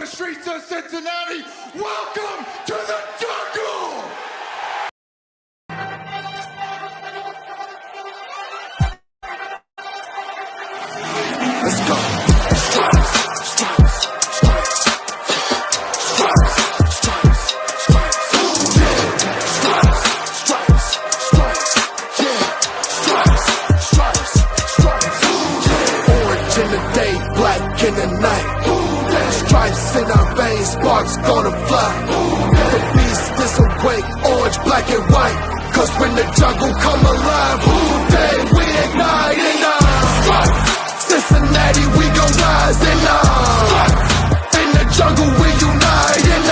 the streets of Cincinnati. Welcome to the jungle! Let's go. Stripes, stripes, stripes, stripes, stripes, stripes, yeah. Stripes, stripes, stripes, yeah. Stripes, stripes, stripes, yeah. Orange in the day, black in the night. Stripes in our veins, sparks gonna fly. The beast is awake, orange, black and white. Cause when the jungle come alive, who day we ignite in our Cincinnati, we gon' rise in in the jungle we unite in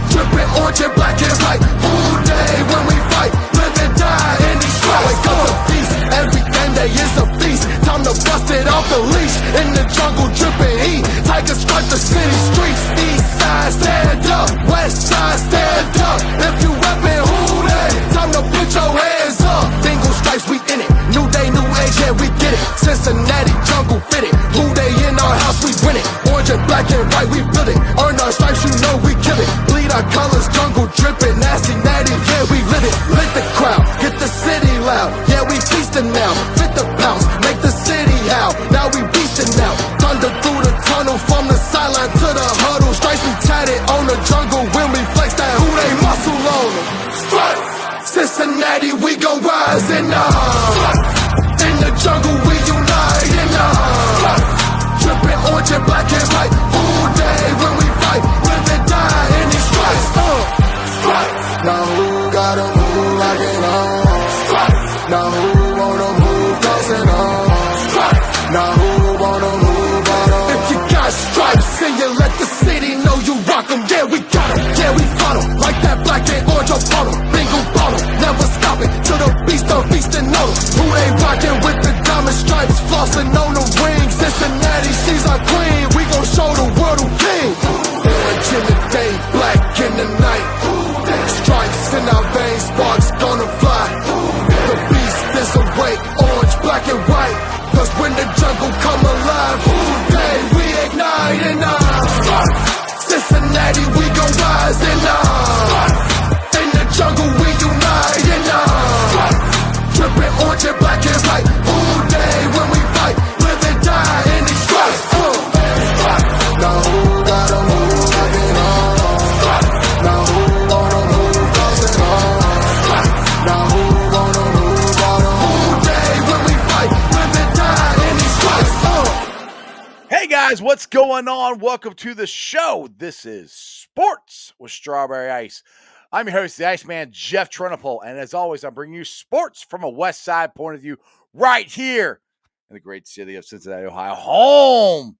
dripping orange and black and white. Who day when we fight, live and die in these stripes. Wake up the beast, every game day is a feast. Time to bust it off the leash. In the jungle dripping heat, tigers strike the city streets. East side stand up, west side stand up. If you reppin' who day, time to put your hands up. Dingle stripes, we in it. New day, new age, yeah, we get it. Cincinnati jungle fitted. Who they in our house, we win it. Orange and black and white, we build it. Earn our stripes, you know we kill it. Bleed our colors, jungle dripping. Nasty, natty, yeah, we live it. Lit the crowd, get the city loud. Yeah, we feasting now. Fit the pounce, make the city howl. Now we beastin' now. Thunder through the tunnel, from the sideline to the huddle. Stripes we tatted on the jungle when we flex that who they muscle on them. Stripes, Cincinnati, we gon' rise in in the jungle we unite in dripping orange and black and white. All day when we fight, live and die in these stripes. Stripes. Now who gotta move like it on? Stripes. Now who wanna move dancing on? Stripes. Now who wanna move out on? If you got stripes and you let the city know you rock 'em, yeah we got 'em, yeah we fought 'em. Like that black and orange up on 'em, bingo bottle, never stop it till the beast on feasting on 'em. Who they rockin' with the diamond stripes, flossing on the ring. Cincinnati, she's our queen, we gon' show the world who king. Orange in the day, black in the night. Stripes in our veins, sparks gonna fly. The beast is awake, orange, black and white. Cause when the jungle come alive, who day we ignite in Cincinnati, we gon' rise in the jungle we unite in dripping orange and black and white. Who day when we fight, live and die in these stripes. Now who gotta move like it on? Now who wanna move dancing on? Now who wanna move out on? Who day when we fight, live and die in these stripes. Hey guys, what's going on? Welcome to the show. This is Sports with Strawberry Ice. I'm your host, the Iceman, Jeff Trenopole, and as always, I'm bringing you sports from a West Side point of view right here in the great city of Cincinnati, Ohio, home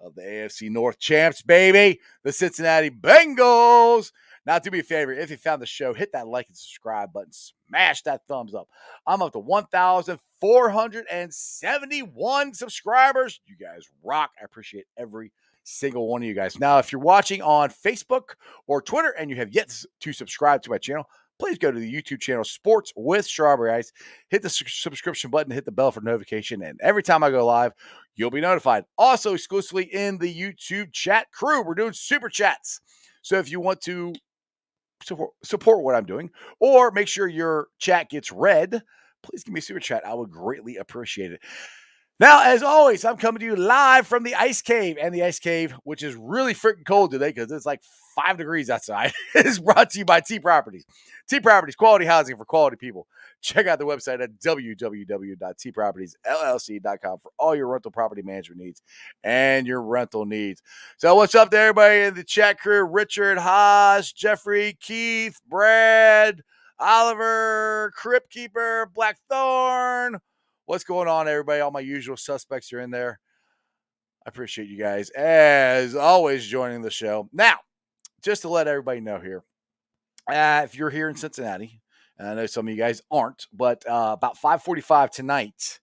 of the AFC North champs, baby, the Cincinnati Bengals. Now, do me a favor, if you found the show, hit that like and subscribe button, smash that thumbs up. I'm up to 1,471 subscribers. You guys rock. I appreciate every single one of you guys. Now, if you're watching on Facebook or Twitter and you have yet to subscribe to my channel, please go to the YouTube channel Sports with Strawberry Ice. Hit the subscription button, hit the bell for notification, and every time I go live, you'll be notified. Also, exclusively in the YouTube chat crew, we're doing super chats. So if you want to support what I'm doing or make sure your chat gets read, please give me a super chat. I would greatly appreciate it. Now, as always, I'm coming to you live from the Ice Cave, and the Ice Cave, which is really freaking cold today because it's like 5 degrees outside, is brought to you by T Properties. T Properties, quality housing for quality people. Check out the website at www.tpropertiesllc.com for all your rental property management needs and your rental needs. So what's up to everybody in the chat crew? Richard, Haas, Jeffrey, Keith, Brad, Oliver, Crypt Keeper, Blackthorn. What's going on, everybody? All my usual suspects are in there. I appreciate you guys, as always, joining the show. Now, just to let everybody know here, if you're here in Cincinnati, and I know some of you guys aren't, but about 5:45 tonight,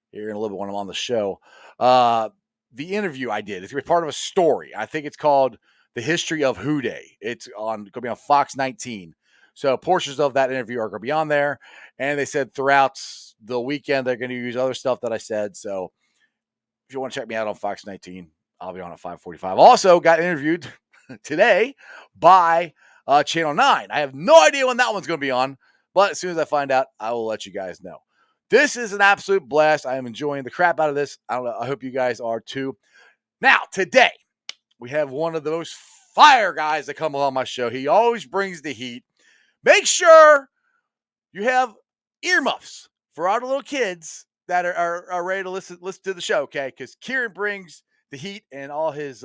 here in a little bit when I'm on the show, the interview I did, it's part of a story. I think it's called The History of Who Day. It's going to be on Fox 19. So portions of that interview are going to be on there. And they said throughout the weekend, they're going to use other stuff that I said. So if you want to check me out on Fox 19, I'll be on at 5:45. Also got interviewed today by Channel 9. I have no idea when that one's going to be on, but as soon as I find out, I will let you guys know. This is an absolute blast. I am enjoying the crap out of this. I hope you guys are too. Now, today, we have one of the most fire guys that come on my show. He always brings the heat. Make sure you have earmuffs for all the little kids that are ready to listen to the show, okay? Because Kieran brings the heat and all his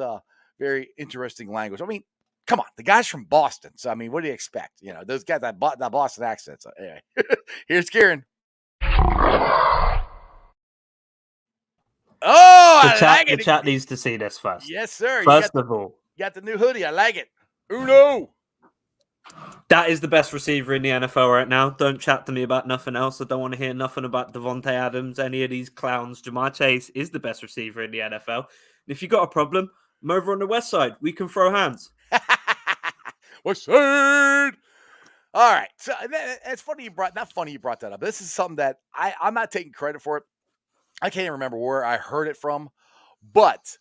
very interesting language. I mean, come on, the guy's from Boston. So, I mean, what do you expect? You know, those guys, that Boston accent. So, anyway, here's Kieran. Oh, I like it. The chat needs to see this first. Yes, sir. First of all, you got the new hoodie. I like it. Uno. That is the best receiver in the NFL right now. Don't chat to me about nothing else. I don't want to hear nothing about Devontae Adams, any of these clowns. Jamar Chase is the best receiver in the NFL. And if you got a problem, I'm over on the west side. We can throw hands. West side. All right. So it's funny you brought that up. This is something that I'm not taking credit for it. I can't even remember where I heard it from, but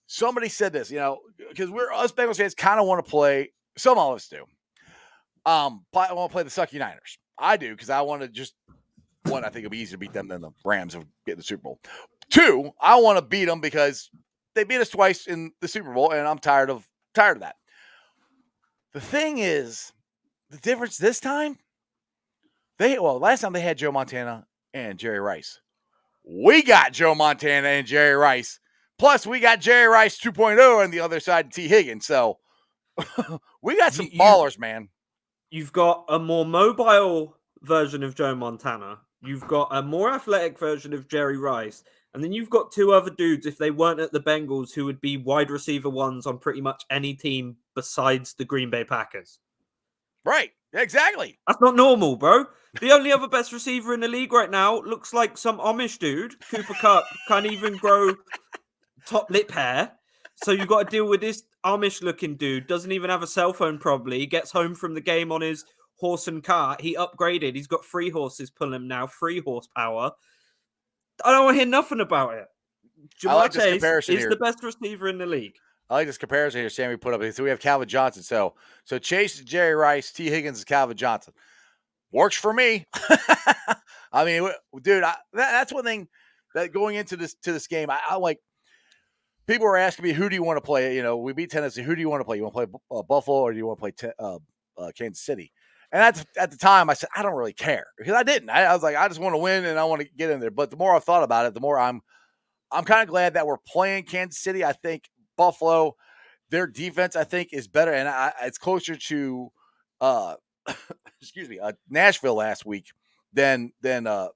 somebody said this, because us Bengals fans kind of want to play. Some of us do. I want to play the Sucky Niners. I do because I want to just one. I think it'll be easier to beat them than the Rams of getting the Super Bowl. Two, I want to beat them because they beat us twice in the Super Bowl, and I'm tired of that. The thing is, the difference this time. Last time they had Joe Montana and Jerry Rice. We got Joe Montana and Jerry Rice. Plus, we got Jerry Rice 2.0 on the other side, T. Higgins. So we got some ballers, man. You've got a more mobile version of Joe Montana. You've got a more athletic version of Jerry Rice. And then you've got two other dudes, if they weren't at the Bengals, who would be wide receiver ones on pretty much any team besides the Green Bay Packers. Right. Exactly. That's not normal, bro. The only other best receiver in the league right now looks like some Amish dude. Cooper Kupp can't even grow top lip hair. So you've got to deal with this Amish-looking dude. Doesn't even have a cell phone, probably. He gets home from the game on his horse and cart. He upgraded. He's got 3 horses pulling him now. 3 horsepower. I don't want to hear nothing about it. Jamar Chase is the best receiver in the league. I like this comparison here Sammy put up. So we have Calvin Johnson. So Chase is Jerry Rice. T. Higgins is Calvin Johnson. Works for me. I mean, dude, that's one thing that going into this game, I like. People were asking me, who do you want to play? We beat Tennessee. Who do you want to play? You want to play Buffalo or do you want to play Kansas City? And at the time, I said, I don't really care because I didn't. I was like, I just want to win and I want to get in there. But the more I've thought about it, the more I'm kind of glad that we're playing Kansas City. I think Buffalo, their defense, I think, is better. And it's closer to, Nashville last week than Kansas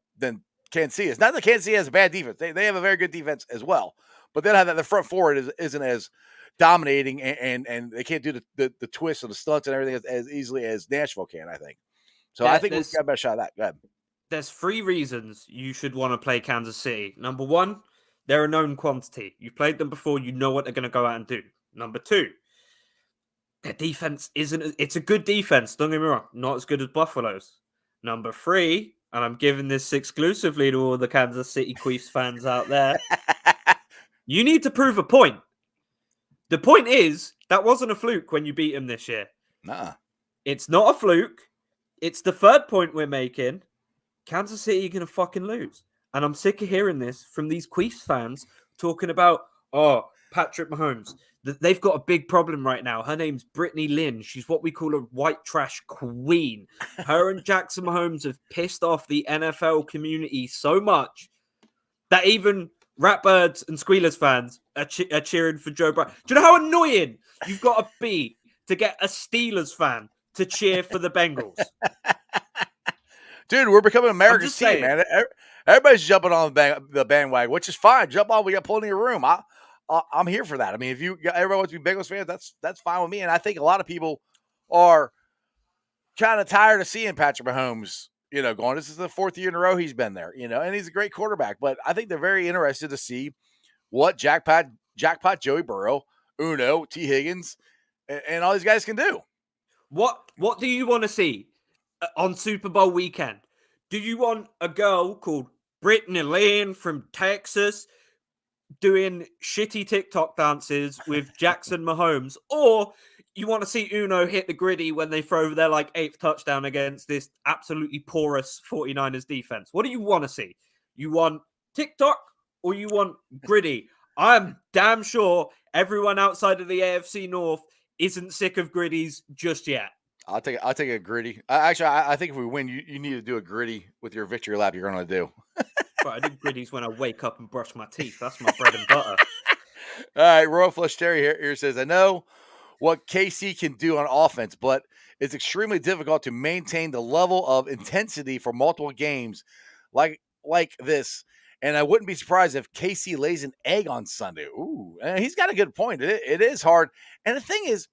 City is. Not that Kansas City has a bad defense. They have a very good defense as well. But then the front forward isn't as dominating, and they can't do the twists and the stunts and everything as easily as Nashville can, I think. So I think we've got a better shot at that. Go ahead. There's 3 reasons you should want to play Kansas City. Number 1, they're a known quantity. You've played them before. You know what they're going to go out and do. Number 2, their defense it's a good defense. Don't get me wrong. Not as good as Buffalo's. Number 3, and I'm giving this exclusively to all the Kansas City Chiefs fans out there. You need to prove a point. The point is, that wasn't a fluke when you beat him this year. Nah. It's not a fluke. It's the 3rd point we're making. Kansas City are going to fucking lose. And I'm sick of hearing this from these Chiefs fans talking about, Patrick Mahomes. They've got a big problem right now. Her name's Brittany Lynn. She's what we call a white trash queen. Her and Jackson Mahomes have pissed off the NFL community so much that even Ratbirds and Squealers fans are cheering for Joe Burrow. Do you know how annoying you've got to be to get a Steelers fan to cheer for the Bengals? Dude, we're becoming America's team, man. Everybody's jumping on the bandwagon, which is fine. Jump on. We got plenty of room. I'm here for that. I mean, if everybody wants to be Bengals fans, that's fine with me. And I think a lot of people are kind of tired of seeing Patrick Mahomes, going, this is the 4th year in a row he's been there, and he's a great quarterback. But I think they're very interested to see what Jackpot Joey Burrow, Uno, T. Higgins, and all these guys can do. What do you want to see on Super Bowl weekend? Do you want a girl called Brittany Lynn from Texas doing shitty TikTok dances with Jackson Mahomes, or you want to see Uno hit the gritty when they throw their like 8th touchdown against this absolutely porous 49ers defense? What do you want to see? You want TikTok or you want gritty? I'm damn sure everyone outside of the AFC North isn't sick of gritties just yet. I'll take a gritty. I think if we win, you need to do a gritty with your victory lap. You're going to do. But I do gritties when I wake up and brush my teeth. That's my bread and butter. All right, Royal Flush Terry here says, I know what KC can do on offense, but it's extremely difficult to maintain the level of intensity for multiple games like this. And I wouldn't be surprised if KC lays an egg on Sunday. Ooh, and he's got a good point. It is hard. And the thing is,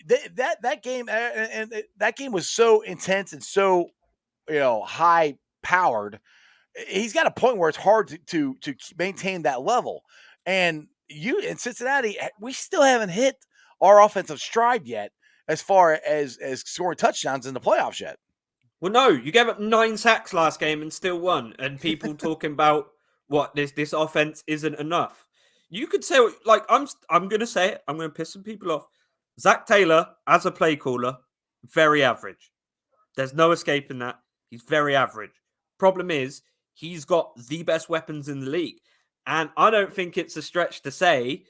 that game that game was so intense and so high powered. He's got a point where it's hard to maintain that level. And you in Cincinnati, we still haven't hit our offensive stride yet as far as scoring touchdowns in the playoffs yet. Well, no, you gave up 9 sacks last game and still won. And people talking about what this offense isn't enough. You could say, like, I'm going to say it. I'm going to piss some people off. Zach Taylor, as a play caller, very average. There's no escaping that. He's very average. Problem is, he's got the best weapons in the league. And I don't think it's a stretch to say,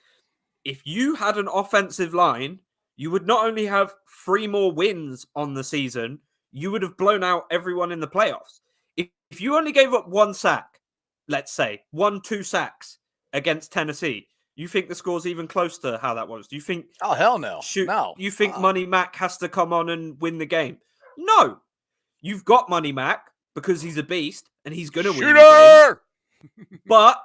if you had an offensive line, you would not only have 3 more wins on the season, you would have blown out everyone in the playoffs. If you only gave up 1 sack, let's say, 1-2 sacks against Tennessee, you think the score's even close to how that was? Do you think... Oh, hell no. No. You think Money Mac has to come on and win the game? No. You've got Money Mac because he's a beast and he's going to win the game. But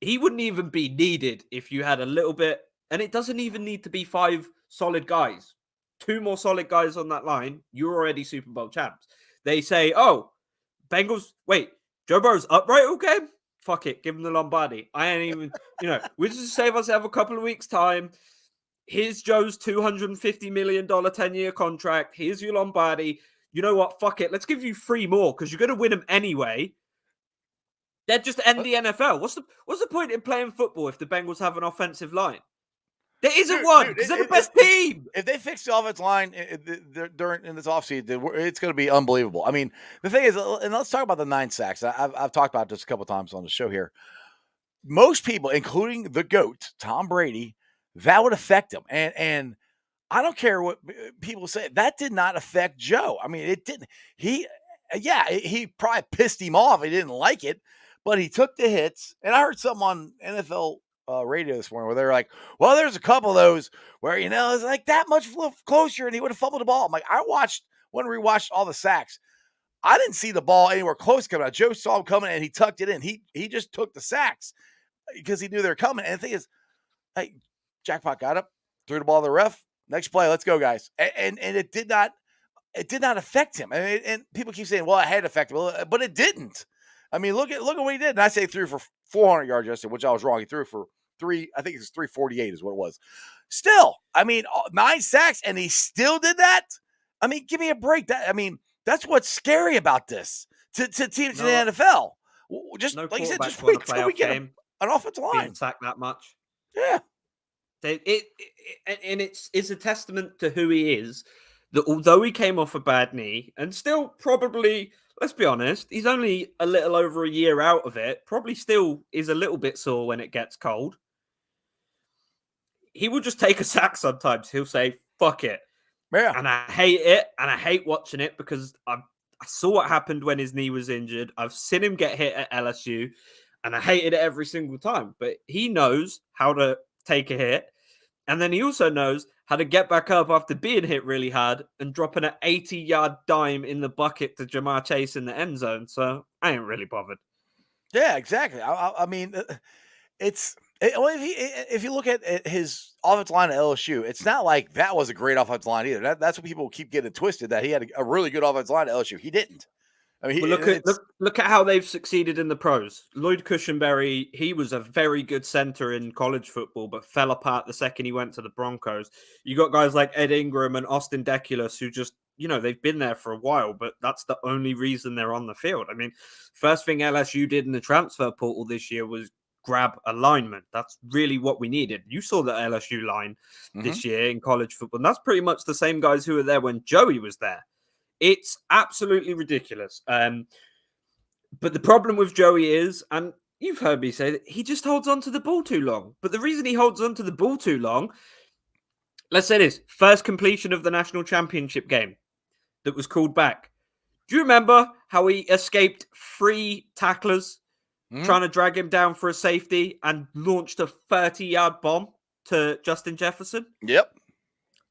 he wouldn't even be needed if you had a little bit... And it doesn't even need to be 5 solid guys. 2 more solid guys on that line, you're already Super Bowl champs. They say, oh, Bengals... Wait, Joe Burrow's upright all game? Fuck it, give him the Lombardi. I ain't even, we just save ourselves a couple of weeks' time. Here's Joe's $250 million 10-year contract. Here's your Lombardi. You know what? Fuck it. Let's give you 3 more because you're going to win them anyway. They'd just end the NFL. What's the point in playing football if the Bengals have an offensive line? There isn't one because they're the best team. If they fix the offensive line during in this offseason, it's going to be unbelievable. I mean, the thing is, and let's talk about the 9 sacks. I've talked about this a couple of times on the show here. Most people, including the GOAT, Tom Brady, that would affect him. And I don't care what people say. That did not affect Joe. I mean, it didn't. He probably pissed him off. He didn't like it, but he took the hits. And I heard something on NFL radio this morning where they're like, well, there's a couple of those where, it's like that much closer and he would have fumbled the ball. I'm like, I rewatched all the sacks. I didn't see the ball anywhere close coming out. Joe saw him coming and he tucked it in. He just took the sacks because he knew they were coming. And the thing is, hey, Jackpot got up, threw the ball to the ref. Next play, let's go, guys. And it did not affect him. And people keep saying, well, it had affected him, but it didn't. I mean, look at what he did. And I say he threw for 400 yards yesterday, which I was wrong. He threw for 3, I think it was 348 is what it was. Still, I mean, 9 sacks, and he still did that? I mean, give me a break. That's what's scary about this to teams in the NFL. Just like you said, just wait till we get an offensive line. Being sacked that much. Yeah. And it's a testament to who he is, that although he came off a bad knee and still probably, let's be honest, he's only a little over a year out of it, probably still is a little bit sore when it gets cold. He will just take a sack sometimes. He'll say, fuck it. Yeah. And I hate it. And I hate watching it because I saw what happened when his knee was injured. I've seen him get hit at LSU and I hated it every single time. But he knows how to take a hit. And then he also knows how to get back up after being hit really hard and dropping an 80-yard dime in the bucket to Jamar Chase in the end zone. So I ain't really bothered. Yeah, exactly. I mean, if you look at his offensive line at LSU, it's not like that was a great offensive line either. That's what people keep getting twisted, that he had a really good offensive line at LSU. He didn't. I mean, look at how they've succeeded in the pros. Lloyd Cushenberry, he was a very good center in college football, but fell apart the second he went to the Broncos. You got guys like Ed Ingram and Austin Deculus who just, they've been there for a while, but that's the only reason they're on the field. I mean, first thing LSU did in the transfer portal this year was grab a lineman. That's really what we needed. You saw the LSU line this year in college football, and that's pretty much the same guys who were there when Joey was there. It's absolutely ridiculous. But the problem with Joey is, and you've heard me say that, he just holds on to the ball too long. But the reason he holds on to the ball too long, let's say this, first completion of the national championship game that was called back. Do you remember how he escaped 3 tacklers trying to drag him down for a safety and launched a 30-yard bomb to Justin Jefferson? Yep.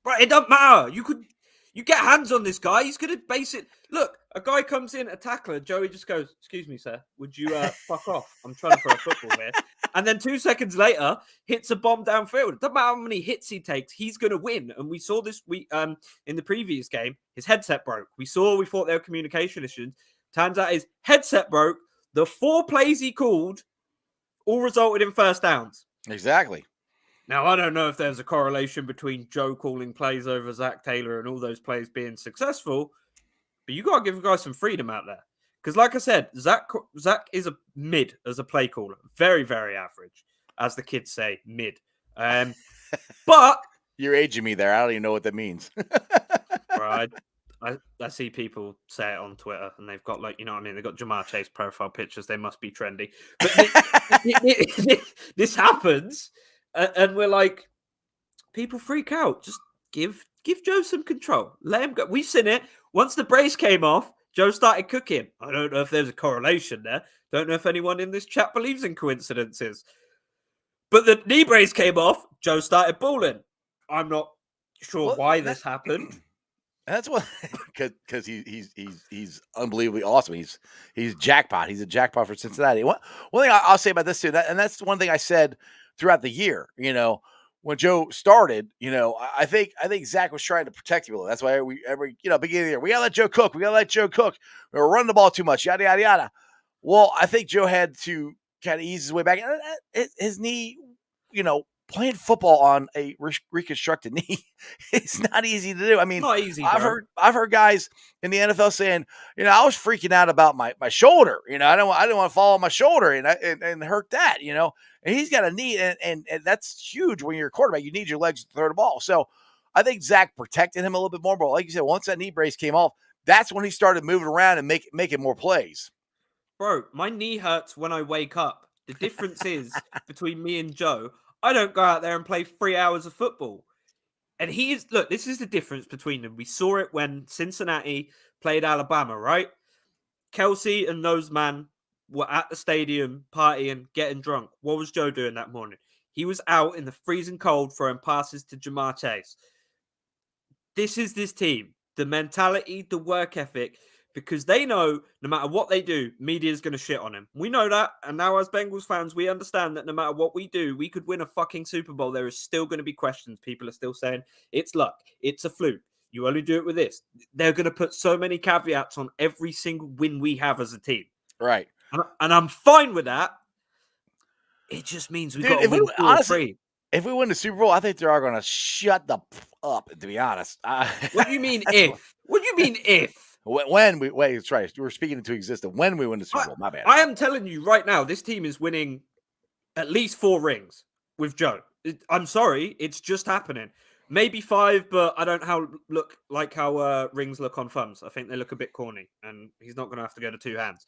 Right, it doesn't matter. You get hands on this guy, he's going to base it. Look, a guy comes in, a tackler, Joey just goes, "Excuse me, sir, would you fuck off? I'm trying to throw a football here." And then 2 seconds later, hits a bomb downfield. It doesn't matter how many hits he takes, he's going to win. And we saw this in the previous game, his headset broke. We thought there were communication issues. Turns out his headset broke. The 4 plays he called all resulted in first downs. Exactly. Now, I don't know if there's a correlation between Joe calling plays over Zach Taylor and all those plays being successful, but you got to give guys some freedom out there. Because like I said, Zach is a mid as a play caller. Very, very average, as the kids say, mid. But... You're aging me there. I don't even know what that means. Right. I see people say it on Twitter, and they've got, like, you know what I mean? They've got Jamar Chase profile pictures. They must be trendy. But this happens... And we're like, people freak out. Just give Joe some control. Let him go. We've seen it. Once the brace came off, Joe started cooking. I don't know if there's a correlation there. Don't know if anyone in this chat believes in coincidences. But the knee brace came off, Joe started balling. I'm not sure why this happened. That's what, because he's unbelievably awesome. He's jackpot. He's a jackpot for Cincinnati. One thing I'll say about this too, and that's one thing I said throughout the year, when Joe started, I think Zach was trying to protect people. That's why every beginning of the year, we gotta let Joe cook. We're running the ball too much, yada yada yada. Well, I think Joe had to kind of ease his way back. His knee, playing football on a reconstructed knee, it's not easy to do. I mean, not easy, I've heard guys in the NFL saying, I was freaking out about my shoulder. I didn't want to fall on my shoulder and hurt that. And he's got a knee, and that's huge when you're a quarterback. You need your legs to throw the ball. So I think Zach protected him a little bit more. But like you said, once that knee brace came off, that's when he started moving around and making more plays. Bro, my knee hurts when I wake up. The difference is between me and Joe, I don't go out there and play 3 hours of football. And this is the difference between them. We saw it when Cincinnati played Alabama, right? Kelsey and those man were at the stadium partying, getting drunk. What was Joe doing that morning? He was out in the freezing cold throwing passes to Jamar Chase. This is this team. The mentality, the work ethic, because they know no matter what they do, media is going to shit on him. We know that. And now as Bengals fans, we understand that no matter what we do, we could win a fucking Super Bowl. There is still going to be questions. People are still saying, it's luck. It's a fluke. You only do it with this. They're going to put so many caveats on every single win we have as a team. Right. And I'm fine with that. It just means we've got to win 2 or 3. If we win the Super Bowl, I think they are going to shut the up, to be honest. What do you mean if? What do you mean if? When we wait, that's right. We're speaking into existence. When we win the Super Bowl, my bad. I am telling you right now, this team is winning at least 4 rings with Joe. I'm sorry, it's just happening. Maybe 5, but I don't look like how rings look on thumbs. I think they look a bit corny, and he's not going to have to go to 2 hands.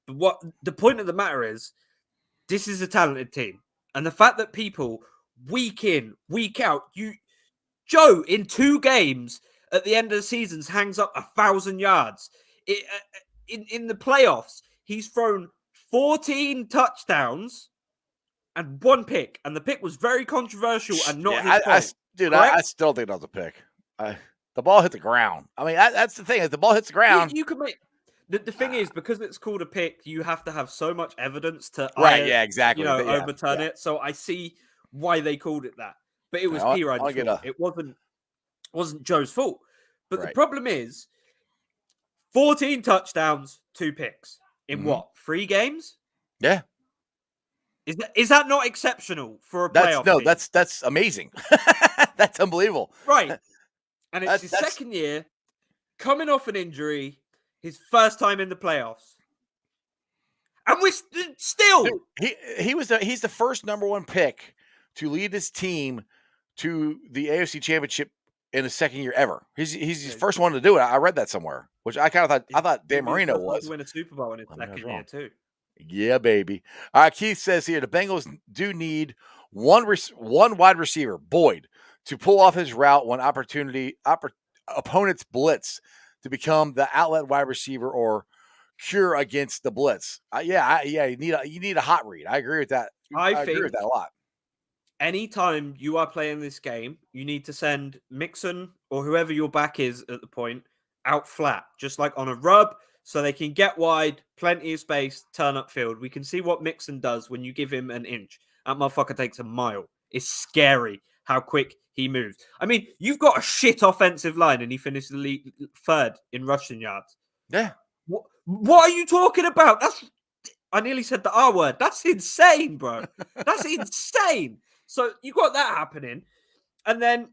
But what the point of the matter is, this is a talented team, and the fact that people week in, week out, Joe in 2 games at the end of the seasons hangs up 1,000 yards. In the playoffs, he's thrown 14 touchdowns and 1 pick, and the pick was very controversial and not his fault. I still think that was a pick. The ball hit the ground. I mean, that's the thing. If the ball hits the ground, you can make. The thing is, because it's called a pick, you have to have so much evidence to exactly. Overturn it. So I see why they called it that. But it was P-Ride's fault. It wasn't Joe's fault. But the problem is 14 touchdowns, 2 picks in what? 3 games? Yeah. Is that not exceptional for a playoff team? That's amazing. That's unbelievable. Right. And it's his second year, coming off an injury, his first time in the playoffs. And we're still. Dude, he's the first number 1 pick to lead this team to the AFC Championship in his second year ever. He's his first one to do it. I read that somewhere, which I kind of thought Dan Marino was. To win a Super Bowl in his second year too. Yeah, baby. All right, Keith says here the Bengals do need one wide receiver, Boyd, to pull off his route when opponents blitz to become the outlet wide receiver or cure against the blitz. You need a hot read. I agree with that. I agree with that a lot. Anytime you are playing this game, you need to send Mixon or whoever your back is at the point out flat, just like on a rub, so they can get wide, plenty of space, turn upfield. We can see what Mixon does when you give him an inch. That motherfucker takes a mile. It's scary how quick he moves. I mean, you've got a shit offensive line and he finished the league third in rushing yards. Yeah. What are you talking about? I nearly said the R word. That's insane, bro. That's insane. So you got that happening. And then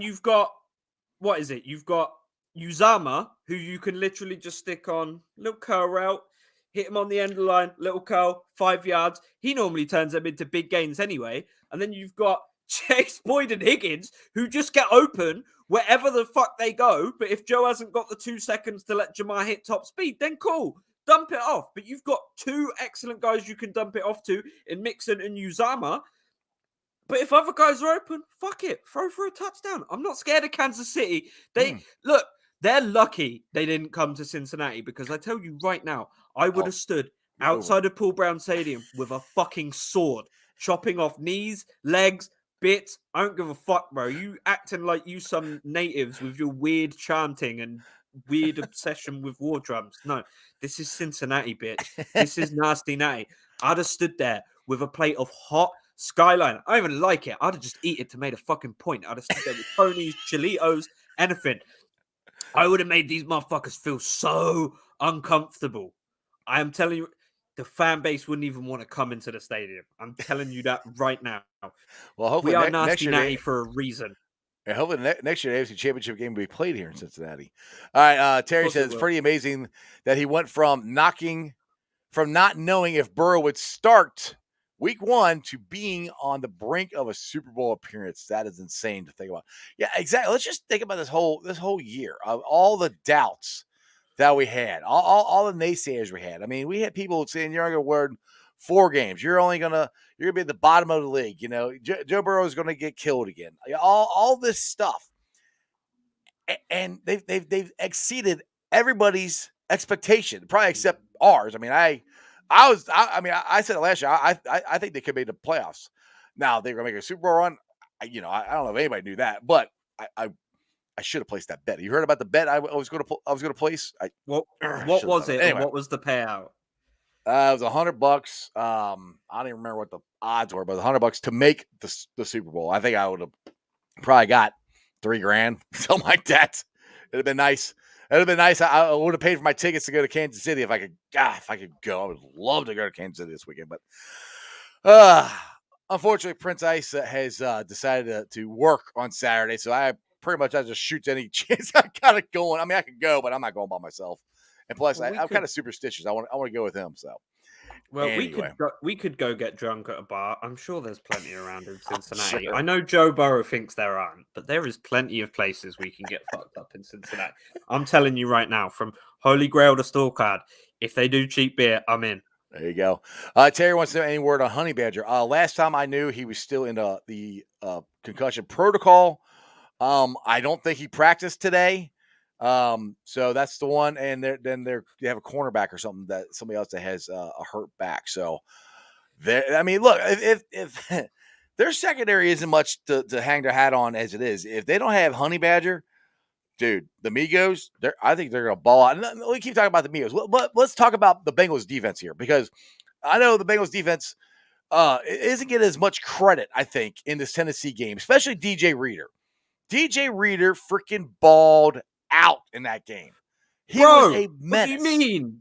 you've got, what is it? You've got Uzama, who you can literally just stick on little curl route, hit him on the end of the line, little curl, 5 yards. He normally turns them into big gains anyway. And then you've got Chase, Boyd, and Higgins, who just get open wherever the fuck they go. But if Joe hasn't got the 2 seconds to let Jamar hit top speed, then cool. Dump it off. But you've got 2 excellent guys you can dump it off to in Mixon and Uzama. But if other guys are open, fuck it. Throw for a touchdown. I'm not scared of Kansas City. Look, they're lucky they didn't come to Cincinnati, because I tell you right now, I would have stood outside of Paul Brown Stadium with a fucking sword, chopping off knees, legs, bits. I don't give a fuck, bro. You acting like you some natives with your weird chanting and weird obsession with war drums. No, this is Cincinnati, bitch. This is nasty natty. I'd have stood there with a plate of hot Skyline. I don't even like it. I'd have just eat it to make a fucking point. I'd have stood there with ponies, Chilitos, anything. I would have made these motherfuckers feel so uncomfortable. I am telling you, the fan base wouldn't even want to come into the stadium. I'm telling you that right now. Well, hopefully we are nasty natty for a reason. And hopefully next year the AFC Championship game will be played here in Cincinnati. All right, Terry says it's pretty amazing that he went from not knowing if Burrow would start Week 1 to being on the brink of a Super Bowl appearance. That is insane to think about. Yeah, exactly. Let's just think about this whole year of all the doubts that we had, all the naysayers we had. I mean, we had people saying you're not going to win 4 games. You're going to be at the bottom of the league. You know, Joe Burrow is going to get killed again. All this stuff, and they've exceeded everybody's expectation, probably except ours. I mean, I said it last year. I think they could make the playoffs. Now they're going to make a Super Bowl run. I don't know if anybody knew that, but I should have placed that bet. You heard about the bet I was going to place? What was it? Anyway. What was the payout? It was $100. I don't even remember what the odds were, but it was $100 to make the Super Bowl. I think I would have probably got $3,000, something like that. It'd have been nice. It'd have been nice. I would have paid for my tickets to go to Kansas City if I could. If I could go, I would love to go to Kansas City this weekend. But unfortunately, Prince Ice has decided to work on Saturday, so I pretty much just shoot any chance I got it going. I mean, I could go, but I'm not going by myself. And plus, I'm kind of superstitious. I want to go with him. So, well, anyway. we could go get drunk at a bar. I'm sure there's plenty around in Cincinnati. Sure. I know Joe Burrow thinks there aren't, but there is plenty of places we can get fucked up in Cincinnati. I'm telling you right now, from Holy Grail to Stalkard, if they do cheap beer, I'm in. There you go. Terry wants to know any word on Honey Badger. Last time I knew, he was still in the concussion protocol. I don't think he practiced today. So that's the one. And they have a cornerback or something that somebody else that has a hurt back. So I mean, look, if their secondary isn't much to hang their hat on as it is, if they don't have Honey Badger, dude, the Migos, I think they're going to ball out. And we keep talking about the Migos, but let's talk about the Bengals defense here, because I know the Bengals defense isn't getting as much credit, I think, in this Tennessee game, especially DJ Reader. DJ Reader freaking balled out in that game. He was a menace. What do you mean?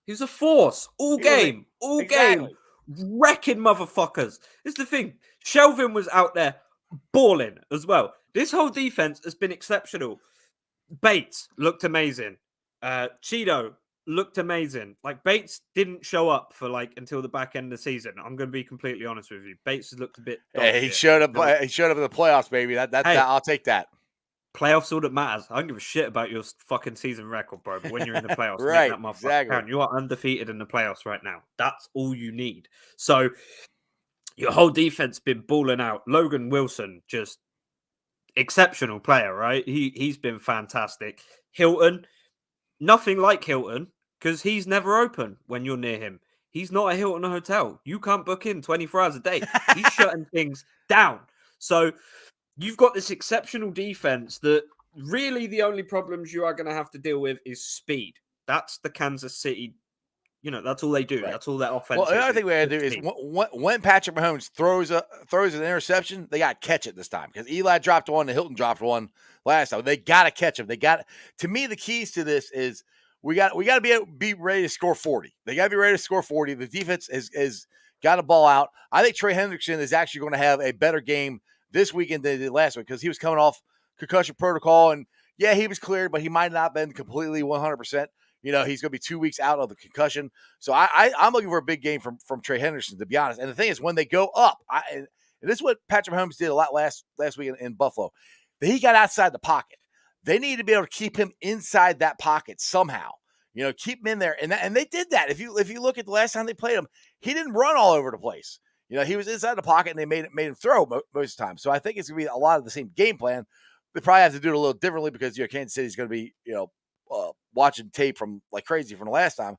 He's a force all game, wrecking motherfuckers. It's the thing. Shelvin was out there balling as well. This whole defense has been exceptional. Bates looked amazing. Cheeto looked amazing. Like Bates didn't show up for like until the back end of the season. I'm going to be completely honest with you. Bates has looked a bit dog Hey, he shit showed up. until- He showed up in the playoffs, baby. Hey, I'll take that. playoffs all that matters. I don't give a shit about your fucking season record, bro. But when you're in the playoffs, make Right, that motherfucker exactly. count. You are undefeated in the playoffs right now. That's all you need. So your whole defense been balling out. Logan Wilson, just exceptional player, right? He's been fantastic. Hilton, nothing like Hilton because he's never open when you're near him. He's not a Hilton hotel. You can't book in 24 hours a day. He's shutting things down. So you've got this exceptional defense that really the only problems you are going to have to deal with is speed. That's the Kansas City. That's all they do. Right. That's all their offense. Well, another thing we got to do is when Patrick Mahomes throws an interception, they got to catch it this time because Eli dropped one and Hilton dropped one last time. They got to catch him. To me, the keys to this is we got to be ready to score 40. They got to be ready to score 40. The defense is got a ball out. I think Trey Hendrickson is actually going to have a better game this weekend than he did last week because he was coming off concussion protocol and yeah, he was cleared, but he might not have been completely 100%. He's going to be 2 weeks out of the concussion. So I'm looking for a big game from Trey Henderson, to be honest. And the thing is, when they go up, and this is what Patrick Mahomes did a lot last week in Buffalo, that he got outside the pocket. They need to be able to keep him inside that pocket somehow. Keep him in there. And they did that. If you look at the last time they played him, he didn't run all over the place. He was inside the pocket, and they made him throw most of the time. So I think it's going to be a lot of the same game plan. They probably have to do it a little differently because Kansas City's going to be watching tape from like crazy from the last time.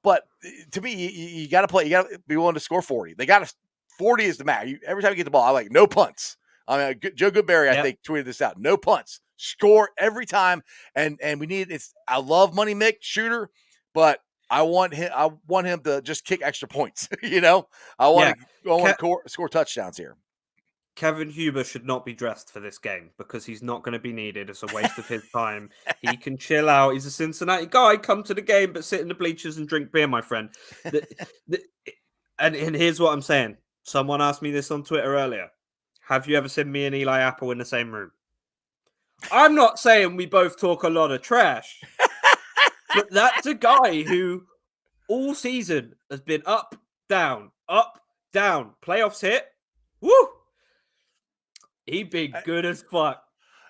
But to me, you got to play. You got to be willing to score 40. They got to 40 is the max. Every time you get the ball, I like no punts. I mean, Joe Goodberry, I think, tweeted this out. No punts. Score every time. And we need it's. I love Money Mick Shooter, but I want him to just kick extra points. I want to score touchdowns here. Kevin Huber should not be dressed for this game because he's not going to be needed. It's a waste of his time. He can chill out. He's a Cincinnati guy. Come to the game, but sit in the bleachers and drink beer, my friend. And here's what I'm saying. Someone asked me this on Twitter earlier. Have you ever seen me and Eli Apple in the same room? I'm not saying we both talk a lot of trash, but that's a guy who all season has been up, down, playoffs hit. Woo! He'd be good as fuck.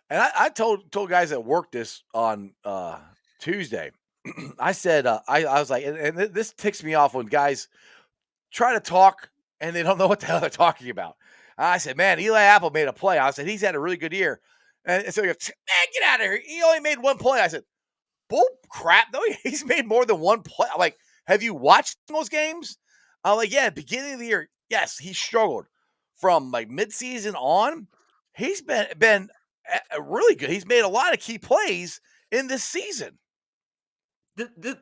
And I told guys that work this on Tuesday. I said, I was like, and this ticks me off when guys try to talk and they don't know what the hell they're talking about. I said, man, Eli Apple made a play. I said, he's had a really good year. And so he goes, man, get out of here. He only made one play. I said, bull crap. No, he's made more than one play. I'm like, have you watched those games? I'm like, yeah, beginning of the year, yes, he struggled. From like midseason on, he's been really good. He's made a lot of key plays in this season. The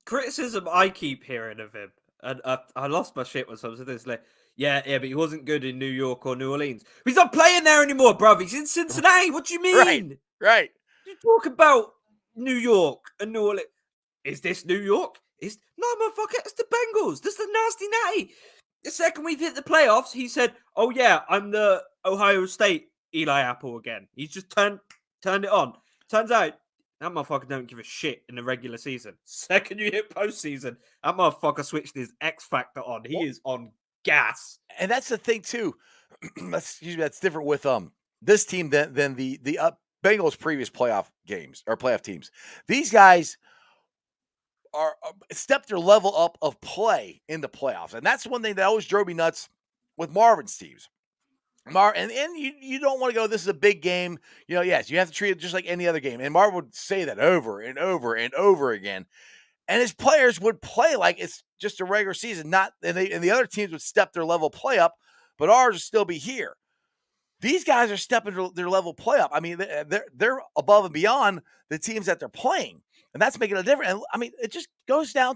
criticism I keep hearing of him, and I lost my shit when someone said this, like, yeah, but he wasn't good in New York or New Orleans. He's not playing there anymore, bruv. He's in Cincinnati. What do you mean? Right. You talk about New York and New Orleans. Is this New York? No, motherfucker, it's the Bengals. This is the nasty natty. The second we've hit the playoffs, he said, oh, yeah, I'm the Ohio State Eli Apple again. He's just turned it on. Turns out, that motherfucker don't give a shit in the regular season. Second you hit postseason, that motherfucker switched his X Factor on. He is on gas. And that's the thing, too. That's different with this team than the Bengals' previous playoff games or playoff teams. These guys are stepped their level up of play in the playoffs. And that's one thing that always drove me nuts with Marvin's teams. And you don't want to go, this is a big game. Yes, you have to treat it just like any other game. And Marvin would say that over and over and over again. And his players would play like it's just a regular season. And the other teams would step their level play up, but ours would still be here. These guys are stepping their level play up. I mean, they're above and beyond the teams that they're playing. And that's making a difference. And I mean, it just goes down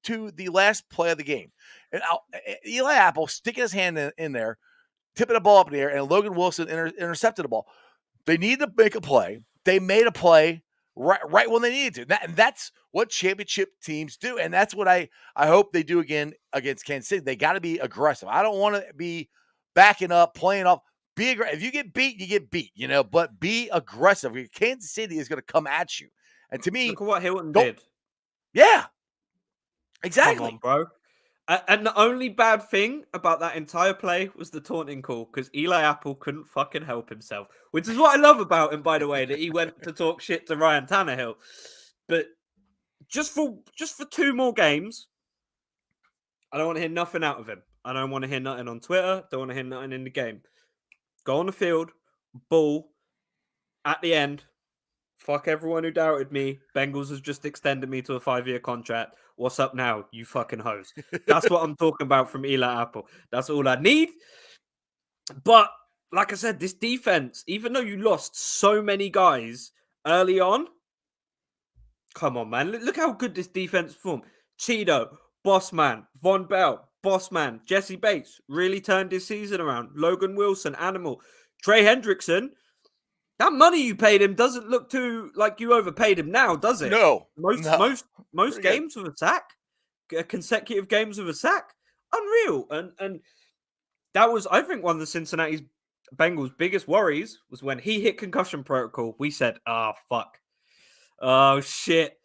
to the last play of the game. And Eli Apple sticking his hand in there, tipping a ball up in the air, and Logan Wilson intercepted the ball. They need to make a play. They made a play right when they needed to. And that's what championship teams do. And that's what I hope they do again against Kansas City. They got to be aggressive. I don't want to be backing up, playing off. Be aggressive. If you get beat, you get beat, but be aggressive. Kansas City is going to come at you. And to me, look at what Hilton did. Yeah, Come exactly. on, bro. And the only bad thing about that entire play was the taunting call because Eli Apple couldn't fucking help himself, which is what I love about him, by the way, that he went to talk shit to Ryan Tannehill. But just for 2 more games, I don't want to hear nothing out of him. I don't want to hear nothing on Twitter. Don't want to hear nothing in the game. Go on the field, ball. At the end, fuck everyone who doubted me. Bengals has just extended me to a 5-year contract. What's up now, you fucking hoes? That's what I'm talking about from Eli Apple. That's all I need. But like I said, this defense, even though you lost so many guys early on, come on, man. Look how good this defense performed. Cheeto, Boss Man, Von Bell, Boss Man, Jesse Bates really turned his season around. Logan Wilson, Animal, Trey Hendrickson. That money you paid him doesn't look too like you overpaid him now, does it? No, Most Pretty good. games with a sack, consecutive games with a sack, unreal. And that was, I think, one of the Cincinnati Bengals' biggest worries was when he hit concussion protocol. We said, "Ah, fuck, oh shit."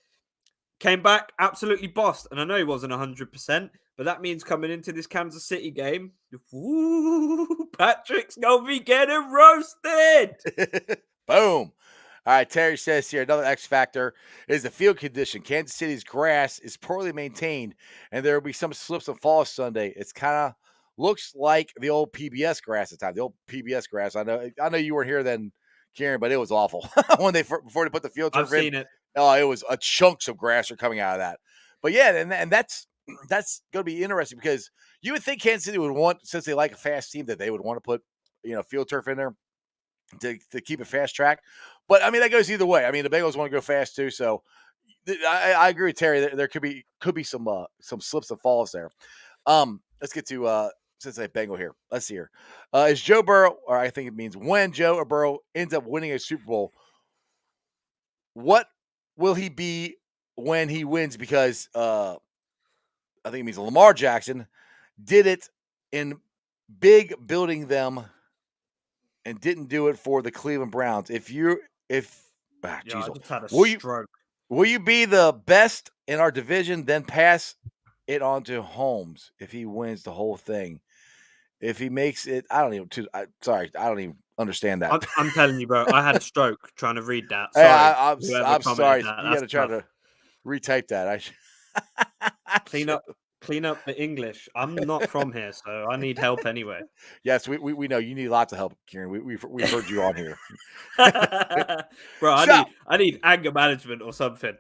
Came back absolutely bossed, and I know he wasn't 100%, but that means coming into this Kansas City game, ooh, Patrick's gonna be getting roasted. Boom. All right, Terry says here another X factor is the field condition. Kansas City's grass is poorly maintained, and there will be some slips and falls Sunday. It's kind of looks like the old PBS grass at the time. The old PBS grass. I know you weren't here then, Kieran, but it was awful when before they put the field turf I've in. seen it. Oh, it was a chunks of grass are coming out of that. But yeah, and that's going to be interesting because you would think Kansas City would want, since they like a fast team, that they would want to put field turf in there to keep it fast track. But I mean, that goes either way. I mean, the Bengals want to go fast too, so I agree with Terry. There could be some slips and falls there. Let's get to Cincinnati Bengal here. Let's see here. Is Joe Burrow, or I think it means when Joe or Burrow ends up winning a Super Bowl, what will he be when he wins? Because I think it means Lamar Jackson did it in big building them and didn't do it for the Cleveland Browns. I just had a stroke. Will you be the best in our division, then pass it on to Holmes if he wins the whole thing? If he makes it, I don't even understand that. I'm telling you, bro. I had a stroke trying to read that. Sorry, Sorry, I'm sorry. that. You got to try to retype that. Clean up the English. I'm not from here, so I need help anyway. Yes, we know you need lots of help, Kieran. We've heard you on here, bro. I need anger management or something.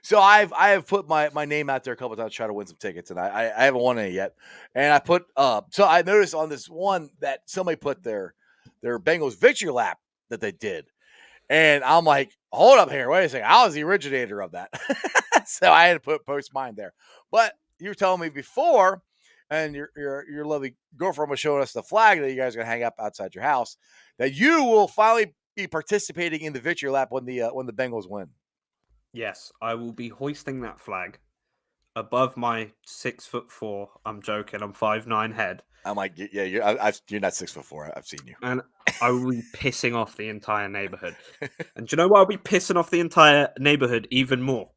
So I have put my name out there a couple of times to try to win some tickets, and I haven't won any yet. And I put so I noticed on this one that somebody put their Bengals victory lap that they did, and I'm like, hold up here, wait a second, I was the originator of that, so I had to post mine there. But you were telling me before, and your lovely girlfriend was showing us the flag that you guys are gonna hang up outside your house, that you will finally be participating in the victory lap when the Bengals win. Yes, I will be hoisting that flag above my 6'4". I'm joking. I'm 5'9" head. I'm like, yeah, you're not 6'4". I've seen you, and I will be pissing off the entire neighborhood. And do you know why I'll be pissing off the entire neighborhood even more?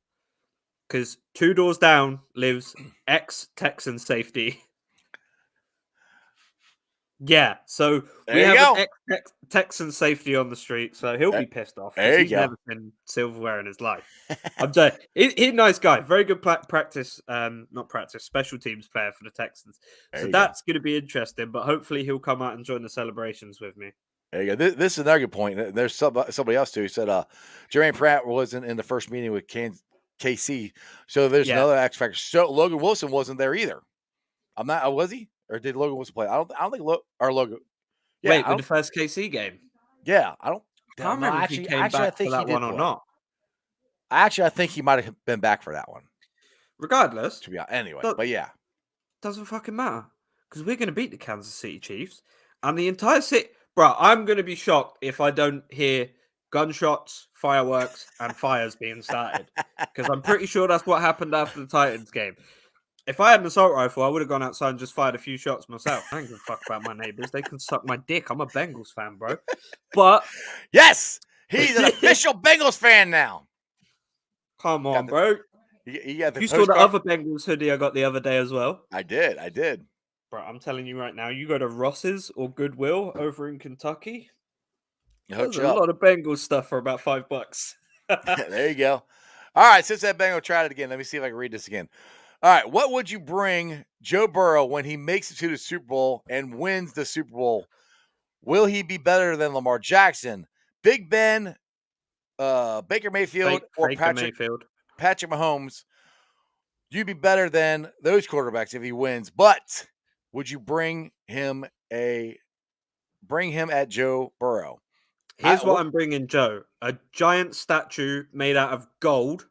Because 2 doors down lives ex-Texan safety. Yeah, so we have an ex-Texan safety on the street, so he'll be pissed off. He's never seen silverware in his life. I'm saying he's a nice guy, very good special teams player for the Texans. So that's going to be interesting, but hopefully he'll come out and join the celebrations with me. There you go. This is another good point. There's somebody else too who said Jermaine Pratt wasn't in the first meeting with KC, so there's another X factor. So Logan Wilson wasn't there either. Was he? Or did Logan Wilson play? I don't think Logan. Yeah, wait, with the first KC game? Yeah, I can't remember if he came back for that one or not. I think he might have been back for that one. Regardless, to be honest, anyway, but yeah, doesn't fucking matter because we're going to beat the Kansas City Chiefs and the entire city. Bro, I'm going to be shocked if I don't hear gunshots, fireworks, and fires being started because I'm pretty sure that's what happened after the Titans game. If I had an assault rifle, I would have gone outside and just fired a few shots myself. I don't give a fuck about my neighbors. They can suck my dick. I'm a Bengals fan, bro. But yes, he's an official Bengals fan now. Come on, bro. You got the You saw the postcard. other Bengals hoodie I got the other day as well. I did. Bro, I'm telling you right now, you go to Ross's or Goodwill over in Kentucky, Hook there's you a up. lot of Bengals stuff for about $5. There you go. All right, since that Bengal tried it again, let me see if I can read this again. All right, what would you bring Joe Burrow when he makes it to the Super Bowl and wins the Super Bowl? Will he be better than Lamar Jackson, Big Ben, Baker Mayfield, or Faker Mayfield. Patrick Mahomes? You'd be better than those quarterbacks if he wins, but would you bring him at Joe Burrow? Here's what I'm bringing Joe. A giant statue made out of gold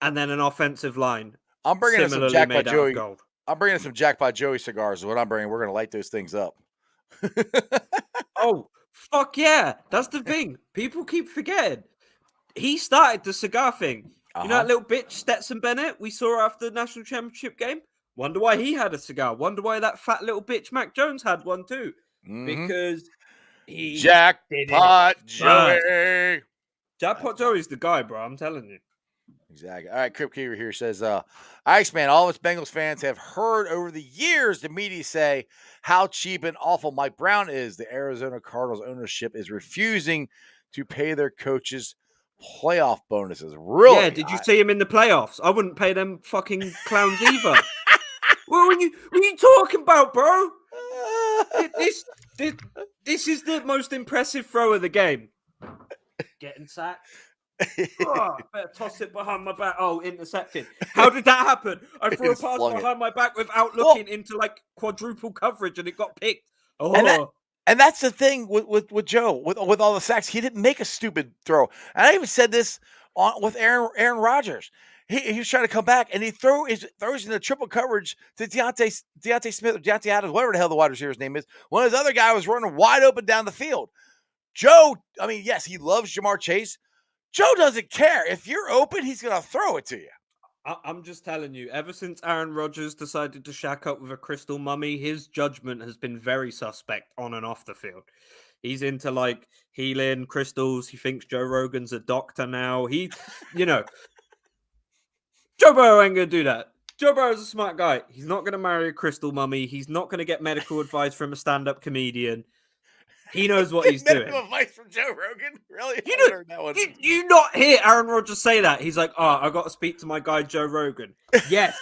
and then an offensive line. I'm bringing in some similarly Jackpot made out Joey. of gold. I'm bringing some Jackpot Joey cigars is what I'm bringing. We're going to light those things up. Oh, fuck yeah. That's the thing. People keep forgetting. He started the cigar thing. You know that little bitch, Stetson Bennett, we saw after the national championship game? Wonder why he had a cigar. Wonder why that fat little bitch, Mac Jones, had one too. Because he Jackpot Joey. Jackpot Joey's the guy, bro. I'm telling you. Exactly. All right, Crip Keeper here says, Iceman, all of us Bengals fans have heard over the years the media say how cheap and awful Mike Brown is. The Arizona Cardinals ownership is refusing to pay their coaches playoff bonuses. Really? Yeah, did you see him in the playoffs? I wouldn't pay them fucking clowns either. What are you talking about, bro? This is the most impressive throw of the game. Getting sacked. Oh, better toss it behind my back. Oh, intercepted. How did that happen? I threw a pass behind my back without looking into like quadruple coverage, and it got picked. Oh, and that's the thing with Joe, with all the sacks. He didn't make a stupid throw. And I even said this with Aaron Rodgers. He was trying to come back, and he throws into triple coverage to Deontay Smith or Deontay Adams, whatever the hell the wide receiver's name is. One of his other guy was running wide open down the field. Joe, I mean, yes, he loves Jamar Chase. Joe doesn't care. If you're open, he's going to throw it to you. I'm just telling you, ever since Aaron Rodgers decided to shack up with a crystal mummy, his judgment has been very suspect on and off the field. He's into like healing crystals. He thinks Joe Rogan's a doctor now. Joe Burrow ain't going to do that. Joe Burrow's a smart guy. He's not going to marry a crystal mummy. He's not going to get medical advice from a stand-up comedian. He knows what he's doing. Medical advice from Joe Rogan? Really? You not hear Aaron Rodgers say that? He's like, I got to speak to my guy Joe Rogan. Yes.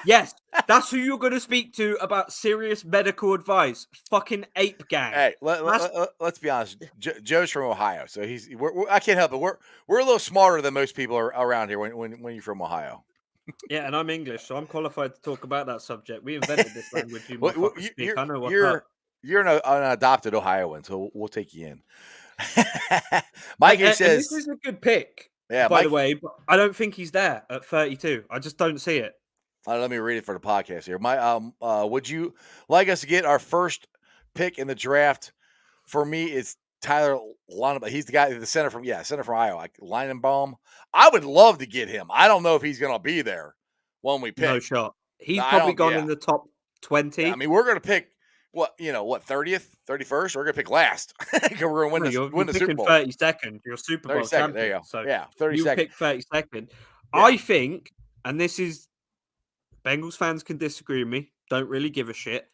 Yes. That's who you're going to speak to about serious medical advice. Fucking ape gang. Hey, let's be honest. Joe's from Ohio, so I can't help it. We're a little smarter than most people around here when you're from Ohio. Yeah, and I'm English, so I'm qualified to talk about that subject. We invented this language. I know what's up. You're an adopted Ohioan, so we'll take you in. Mike here says this is a good pick. Yeah, by the way, but I don't think he's there at 32. I just don't see it. Let me read it for the podcast here. Would you like us to get our first pick in the draft? For me, it's Tyler Linenbaum. He's the guy, the center from Iowa, like Linenbaum. I would love to get him. I don't know if he's going to be there when we pick. No shot. He's probably gone in the top 20. Yeah, I mean, we're going to pick 30th, 31st? We're going to pick last. We're going to win the Super Bowl. 32nd. You're Super Bowl champion. There you go. So yeah, 32nd. You pick 32nd. Yeah. I think, and this is, Bengals fans can disagree with me. Don't really give a shit.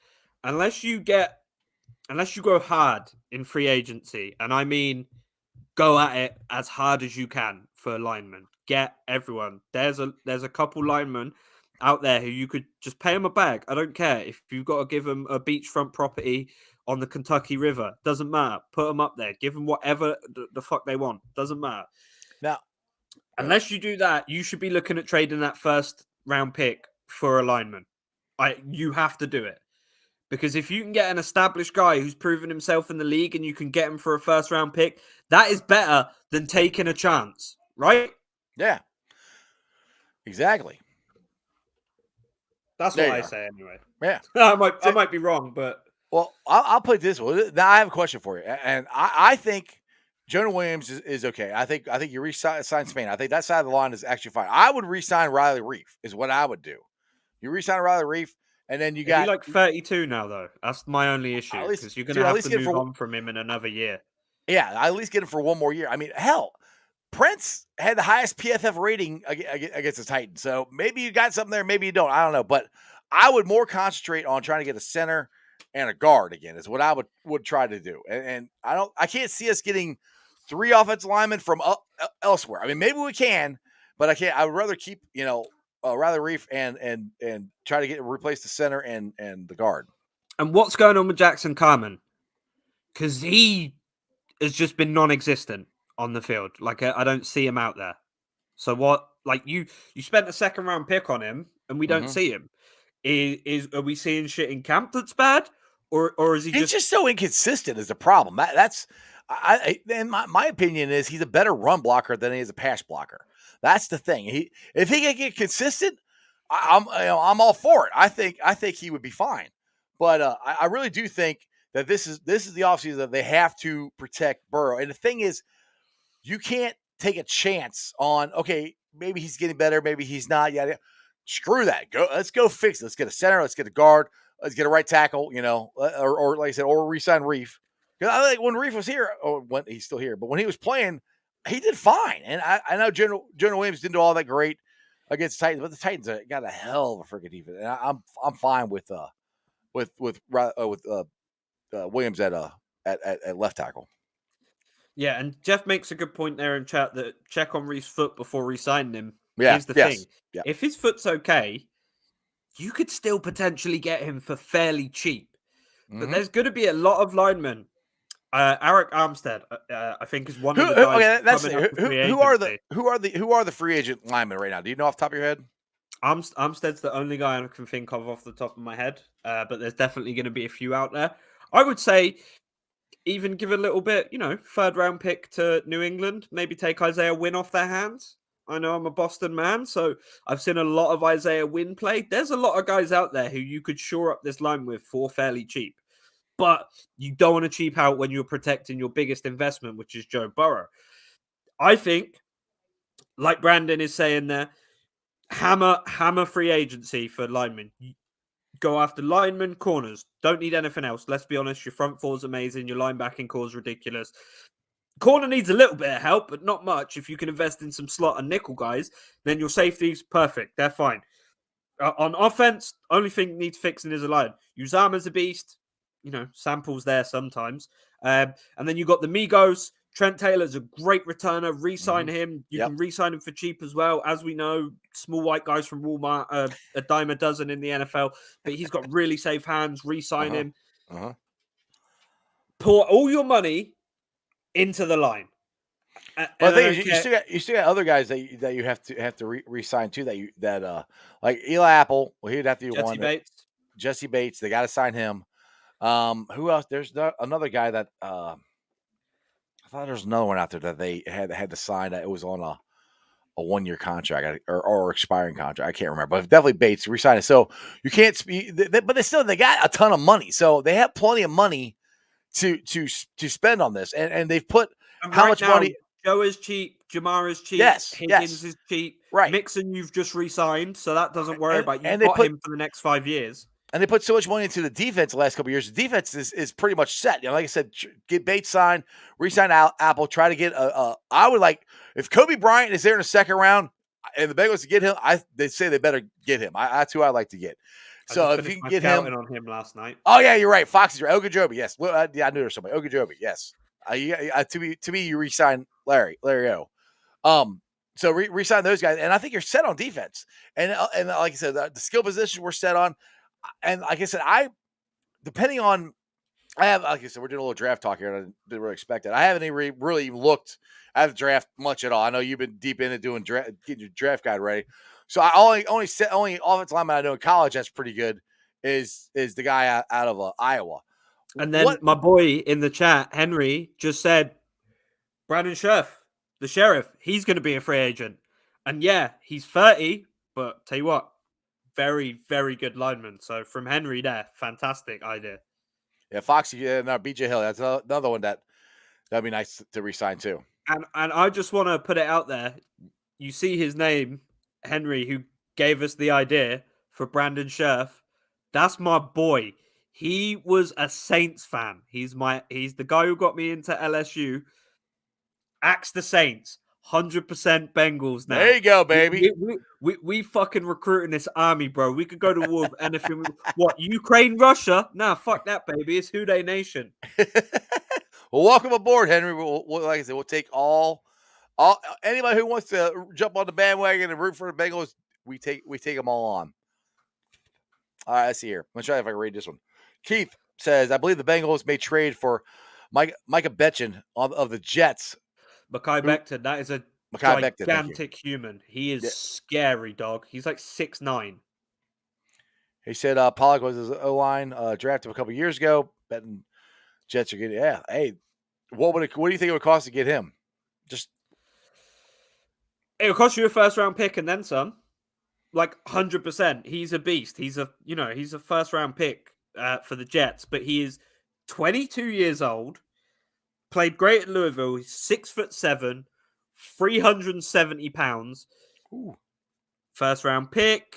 Unless you go hard in free agency, and I mean go at it as hard as you can for linemen. Get everyone. There's a couple linemen out there who you could just pay them a bag. I don't care if you've got to give them a beachfront property on the Kentucky River. Doesn't matter. Put them up there. Give them whatever the fuck they want. Doesn't matter. Now, unless you do that, you should be looking at trading that first round pick for a lineman. You have to do it. Because if you can get an established guy who's proven himself in the league and you can get him for a first round pick, that is better than taking a chance, right? Yeah. Exactly. That's what I say anyway. Yeah. I might be wrong, but... Well, I'll put it this way. Now, I have a question for you. And I think Jonah Williams is okay. I think you re-sign Spain. I think that side of the line is actually fine. I would re-sign Riley Reef is what I would do. You re-sign Riley Reef, and then you got... He's like 32 now, though. That's my only issue, because you're going to have to move on from him in another year. Yeah, I at least get him for one more year. I mean, hell, Prince had the highest PFF rating against the Titans. So maybe you got something there, maybe you don't. I don't know. But I would more concentrate on trying to get a center and a guard again, is what I would try to do. And I can't see us getting 3 offensive linemen from elsewhere. I mean, maybe we can, but I can't. I would rather keep, rather Reef and try to replace the center and the guard. And what's going on with Jackson Carman? Because he has just been non-existent on the field. Like, I don't see him out there. So what? Like, you spent a second round pick on him, and we don't see him. Are we seeing shit in camp that's bad, or is he He's just so inconsistent? Is the problem. That's in my opinion is he's a better run blocker than he is a pass blocker. That's the thing. If he can get consistent, I'm all for it. I think he would be fine. But I really do think that this is the offseason that they have to protect Burrow. And the thing is, you can't take a chance on, okay, maybe he's getting better, maybe he's not yet. Screw that. Let's go fix it. Let's get a center, let's get a guard, let's get a right tackle, or like I said, or re-sign Reef. Because I think when Reef was here, or when he's still here, but when he was playing, he did fine. And I know General Williams didn't do all that great against the Titans, but the Titans got a hell of a freaking defense. And I'm fine with Williams at left tackle. Yeah, and Jeff makes a good point there in chat that check on Reef's foot before re-signing him. Yeah, Here's the thing. Yeah. If his foot's okay, you could still potentially get him for fairly cheap. But there's going to be a lot of linemen. Eric Armstead, I think, is one of the guys. Who are the free agent linemen right now? Do you know off the top of your head? Armstead's the only guy I can think of off the top of my head. But there's definitely going to be a few out there. I would say even give a little bit, 3rd round pick to New England. Maybe take Isaiah Wynn off their hands. I know I'm a Boston man, so I've seen a lot of Isaiah Wynn play. There's a lot of guys out there who you could shore up this line with for fairly cheap. But you don't want to cheap out when you're protecting your biggest investment, which is Joe Burrow. I think, like Brandon is saying there, hammer free agency for linemen. Go after linemen, corners. Don't need anything else. Let's be honest, your front four is amazing. Your linebacking core is ridiculous. Corner needs a little bit of help, but not much. If you can invest in some slot and nickel guys, then your safety's perfect. They're fine. On offense, only thing needs fixing is a line. Uzama's a beast. Samples there sometimes. And then you got the Migos. Trent Taylor's a great returner. Re-sign him. You can re-sign him for cheap as well. As we know, small white guys from Walmart, a dime a dozen in the NFL. But he's got really safe hands. Re-sign him. Pour all your money into the line. Well, the thing is, you still got other guys that you have to re-sign too. Like Eli Apple, well, he'd have to be one. Jesse Bates, they got to sign him. Who else? There's another guy that I thought there was another one out there that they had to sign. That it was on a 1-year contract or expiring contract. I can't remember, but definitely Bates re-signed it. So you can't. But they got a ton of money, so they have plenty of money to spend on this, and they've put how much money. Joe is cheap. Jamar is cheap. Yes. Higgins is cheap. Right. Mixon, you've just re-signed, so that doesn't worry about. You've got him for the next 5 years. And they put so much money into the defense the last couple of years. The defense is pretty much set. Like I said, get Bates signed, re-sign Apple, try to get I would like, if Kobe Bryant is there in the second round and the Bengals to get him, they say they better get him. That's who I like to get. So if you can get him. On him last night. Oh, yeah, you're right. Fox is right. Ogunjobi, yes. Well, I knew there was somebody. Ogunjobi, yes. To me, you re-sign Larry O. So re-sign those guys, and I think you're set on defense. And like I said, the skill positions we're set on. And like I said, depending on, like I said, we're doing a little draft talk here, and I didn't really expect it. I haven't really looked at the draft much at all. I know you've been deep into doing getting your draft guide ready. So I only offensive lineman I know in college that's pretty good is the guy out of Iowa. And then my boy in the chat, Henry, just said, Brandon Scherf, the sheriff, he's going to be a free agent. And yeah, he's 30, but tell you what, very, very good lineman. So from Henry there, fantastic idea. Yeah, Foxy, BJ Hill, that's another one that'd be nice to re-sign too. And I just want to put it out there. You see his name, Henry, who gave us the idea for Brandon Scherf. That's my boy. He was a Saints fan. He's the guy who got me into LSU. Axe the Saints. 100% Bengals now. There you go, baby. We fucking recruiting this army, bro. We could go to war with anything. What, Ukraine, Russia? Nah, fuck that, baby. It's Houday Nation. Well, welcome aboard, Henry. Like I said, we'll take all anybody who wants to jump on the bandwagon and root for the Bengals. We take them all on. All right, let's see here. Let's try if I can read this one. Keith says, I believe the Bengals may trade for Micah Betchin of the Jets. Mekhi Becton, that is a Becton, gigantic human. He is scary, dog. He's like 6'9". He said Pollock was his O-line drafted a couple years ago. Betting Jets are getting, yeah. Hey, what do you think it would cost to get him? Just it would cost you a first-round pick and then some. Like 100%. He's a beast. He's a first-round pick for the Jets, but he is 22 years old. Played great at Louisville. He's 6'7", 370 pounds. Ooh. First round pick.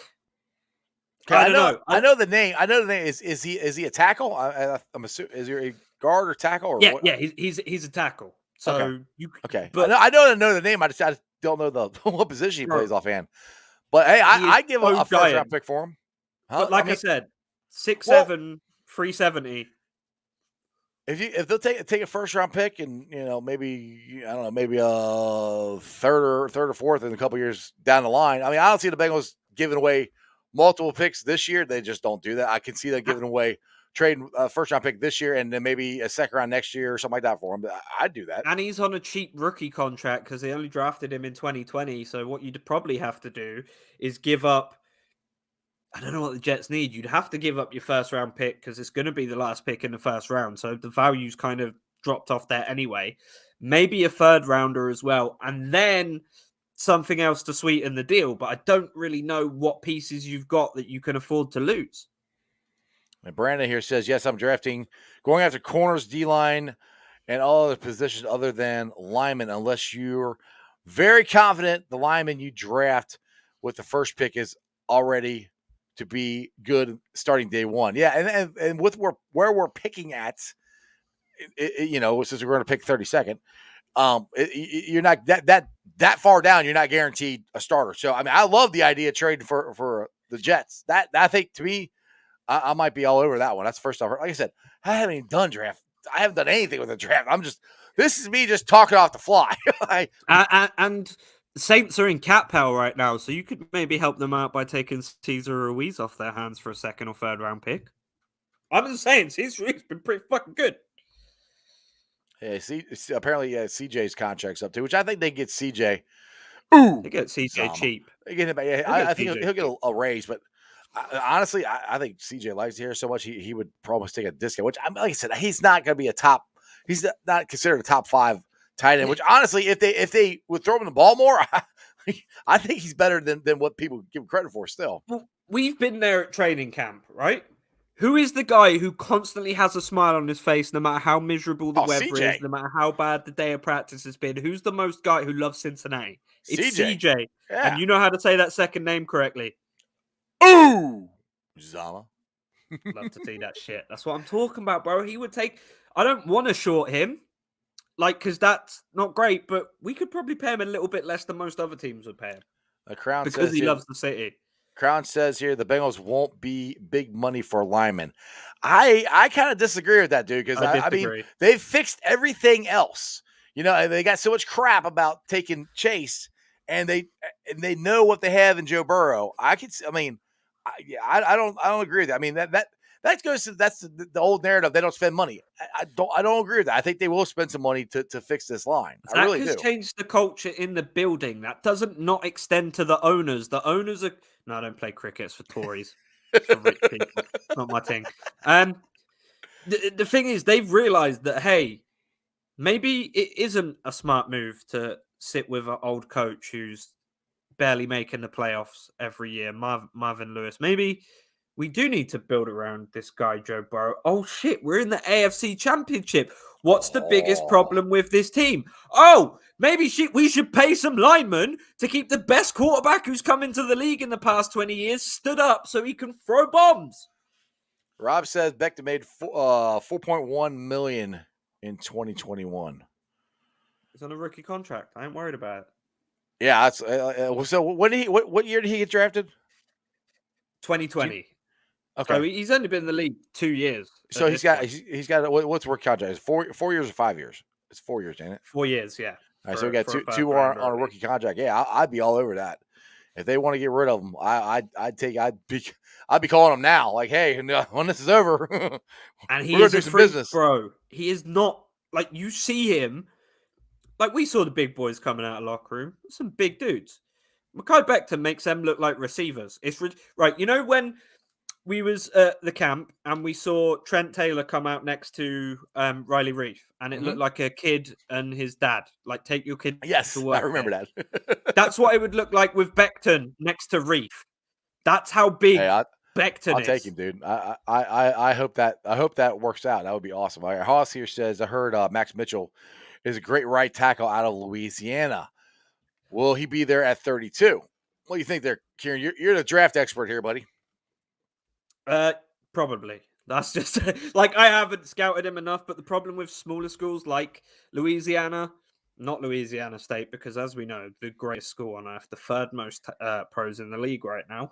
I know the name. Is he a tackle? I'm assuming, is he a guard or tackle? Or yeah, what? yeah. He's a tackle. So okay. But I know the name. I just don't know what position he plays offhand. But hey, I give him a first round pick for him. Huh? But I said, 6'7", 370. If they'll take a first round pick and maybe a third or fourth in a couple years down the line. I mean, I don't see the Bengals giving away multiple picks this year. They just don't do that. I can see them giving away trading a first round pick this year and then maybe a second round next year or something like that for him. I'd do that. And he's on a cheap rookie contract because they only drafted him in 2020. So what you'd probably have to do is give up. I don't know what the Jets need. You'd have to give up your first round pick because it's going to be the last pick in the first round. So the value's kind of dropped off there anyway. Maybe a third rounder as well. And then something else to sweeten the deal. But I don't really know what pieces you've got that you can afford to lose. And Brandon here says, yes, I'm going after corners, D-line, and all other positions other than linemen, unless you're very confident the lineman you draft with the first pick is already to be good starting day one. Yeah, and with where we're picking at, since we're going to pick 32nd, you're not that far down. You're not guaranteed a starter. So I mean, I love the idea of trading for the Jets. That I think to me, I might be all over that one. That's the first I've heard. Like I said, I haven't even done draft. I haven't done anything with a draft. This is me just talking off the fly. And Saints are in cap hell right now, so you could maybe help them out by taking Cesar Ruiz off their hands for a second or third round pick. I'm just saying, Cesar Ruiz has been pretty fucking good. Yeah, apparently CJ's contract's up too, which I think they get CJ. Ooh, they get CJ cheap. They get him. I think he'll get a raise, but honestly, I think CJ likes it here so much he would probably take a discount. Which, like I said, he's not going to be a top. He's not considered a top 5 tight end. Which honestly, if they would throw him the ball more, I think he's better than what people give him credit for. Still, well, we've been there at training camp, right? Who is the guy who constantly has a smile on his face no matter how miserable the weather CJ. is, no matter how bad the day of practice has been? Who's the most guy who loves Cincinnati? It's CJ. Yeah. And you know how to say that second name correctly. Ooh! Zama. Love to see that shit. That's what I'm talking about, bro. He would take... I don't want to short him, because that's not great, but we could probably pay him a little bit less than most other teams would pay him. Because he loves the city. Crown says here the Bengals won't be big money for linemen. I kind of disagree with that, dude, because I mean they've fixed everything else. They got so much crap about taking Chase, and they know what they have in Joe Burrow. I don't agree with that. I mean that goes to that's the old narrative. They don't spend money. I don't agree with that. I think they will spend some money to fix this line. I really do. Zach has changed the culture in the building. That doesn't not extend to the owners. The owners are no, I don't play cricket. It's for Tories. It's for rich people. Not my thing. The thing is, they've realized that hey, maybe it isn't a smart move to sit with an old coach who's barely making the playoffs every year, Marvin Lewis. Maybe we do need to build around this guy, Joe Burrow. Oh, shit, we're in the AFC Championship. What's the biggest problem with this team? Oh, maybe we should pay some linemen to keep the best quarterback who's come into the league in the past 20 years stood up so he can throw bombs. Rob says Becton made $4.1 million in 2021. He's on a rookie contract. I ain't worried about it. Yeah, that's so. When did he? What year did he get drafted? 2020. Okay, So he's only been in the league 2 years so at he's this got point. he's got what's the work contract? Is 4 years or 5 years? It's 4 years, ain't it? 4 years, yeah. All right, so we got For a two first more rounder on a at least. rookie contract. Yeah, I'd be all over that. If they want to get rid of him, I'd be calling them now. Like, hey, when this is over, And we're he gonna is do a some freak, business. bro. He is not like you see him. Like we saw the big boys coming out of locker room. Some big dudes. Mekhi Becton makes them look like receivers. Right. You know when we was at the camp and we saw Trent Taylor come out next to Riley Reef, and it Mhm. looked like a kid and his dad. Like, take your kid to Yes, I work. remember Dad. that. That's what it would look like with Becton next to Reef. That's how Hey, big Becton I'll take is. him, dude. I hope that works out. That would be awesome. All right, Haas here says I heard Max Mitchell is a great right tackle out of Louisiana. Will he be there at 32? What do you think there, Kieran? You're the draft expert here, buddy. Probably. That's just like I haven't scouted him enough. But the problem with smaller schools like Louisiana, not Louisiana State, because as we know, the greatest school on earth, the third most pros in the league right now.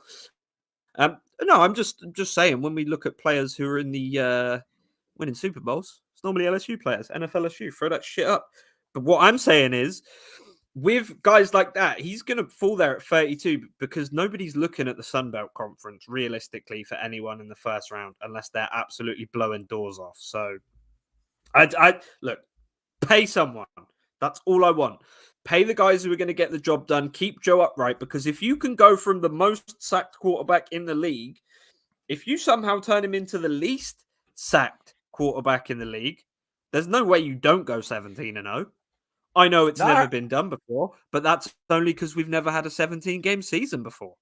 No, I'm just saying when we look at players who are in the winning Super Bowls, it's normally LSU players, NFL LSU, throw that shit up. But what I'm saying is, with guys like that, he's going to fall there at 32 because nobody's looking at the Sun Belt Conference realistically for anyone in the first round unless they're absolutely blowing doors off. So, I look, pay someone. That's all I want. Pay the guys who are going to get the job done. Keep Joe upright because if you can go from the most sacked quarterback in the league, if you somehow turn him into the least sacked quarterback in the league, there's no way you don't go 17-0. I know it's No, never been done before, but that's only because we've never had a 17-game season before.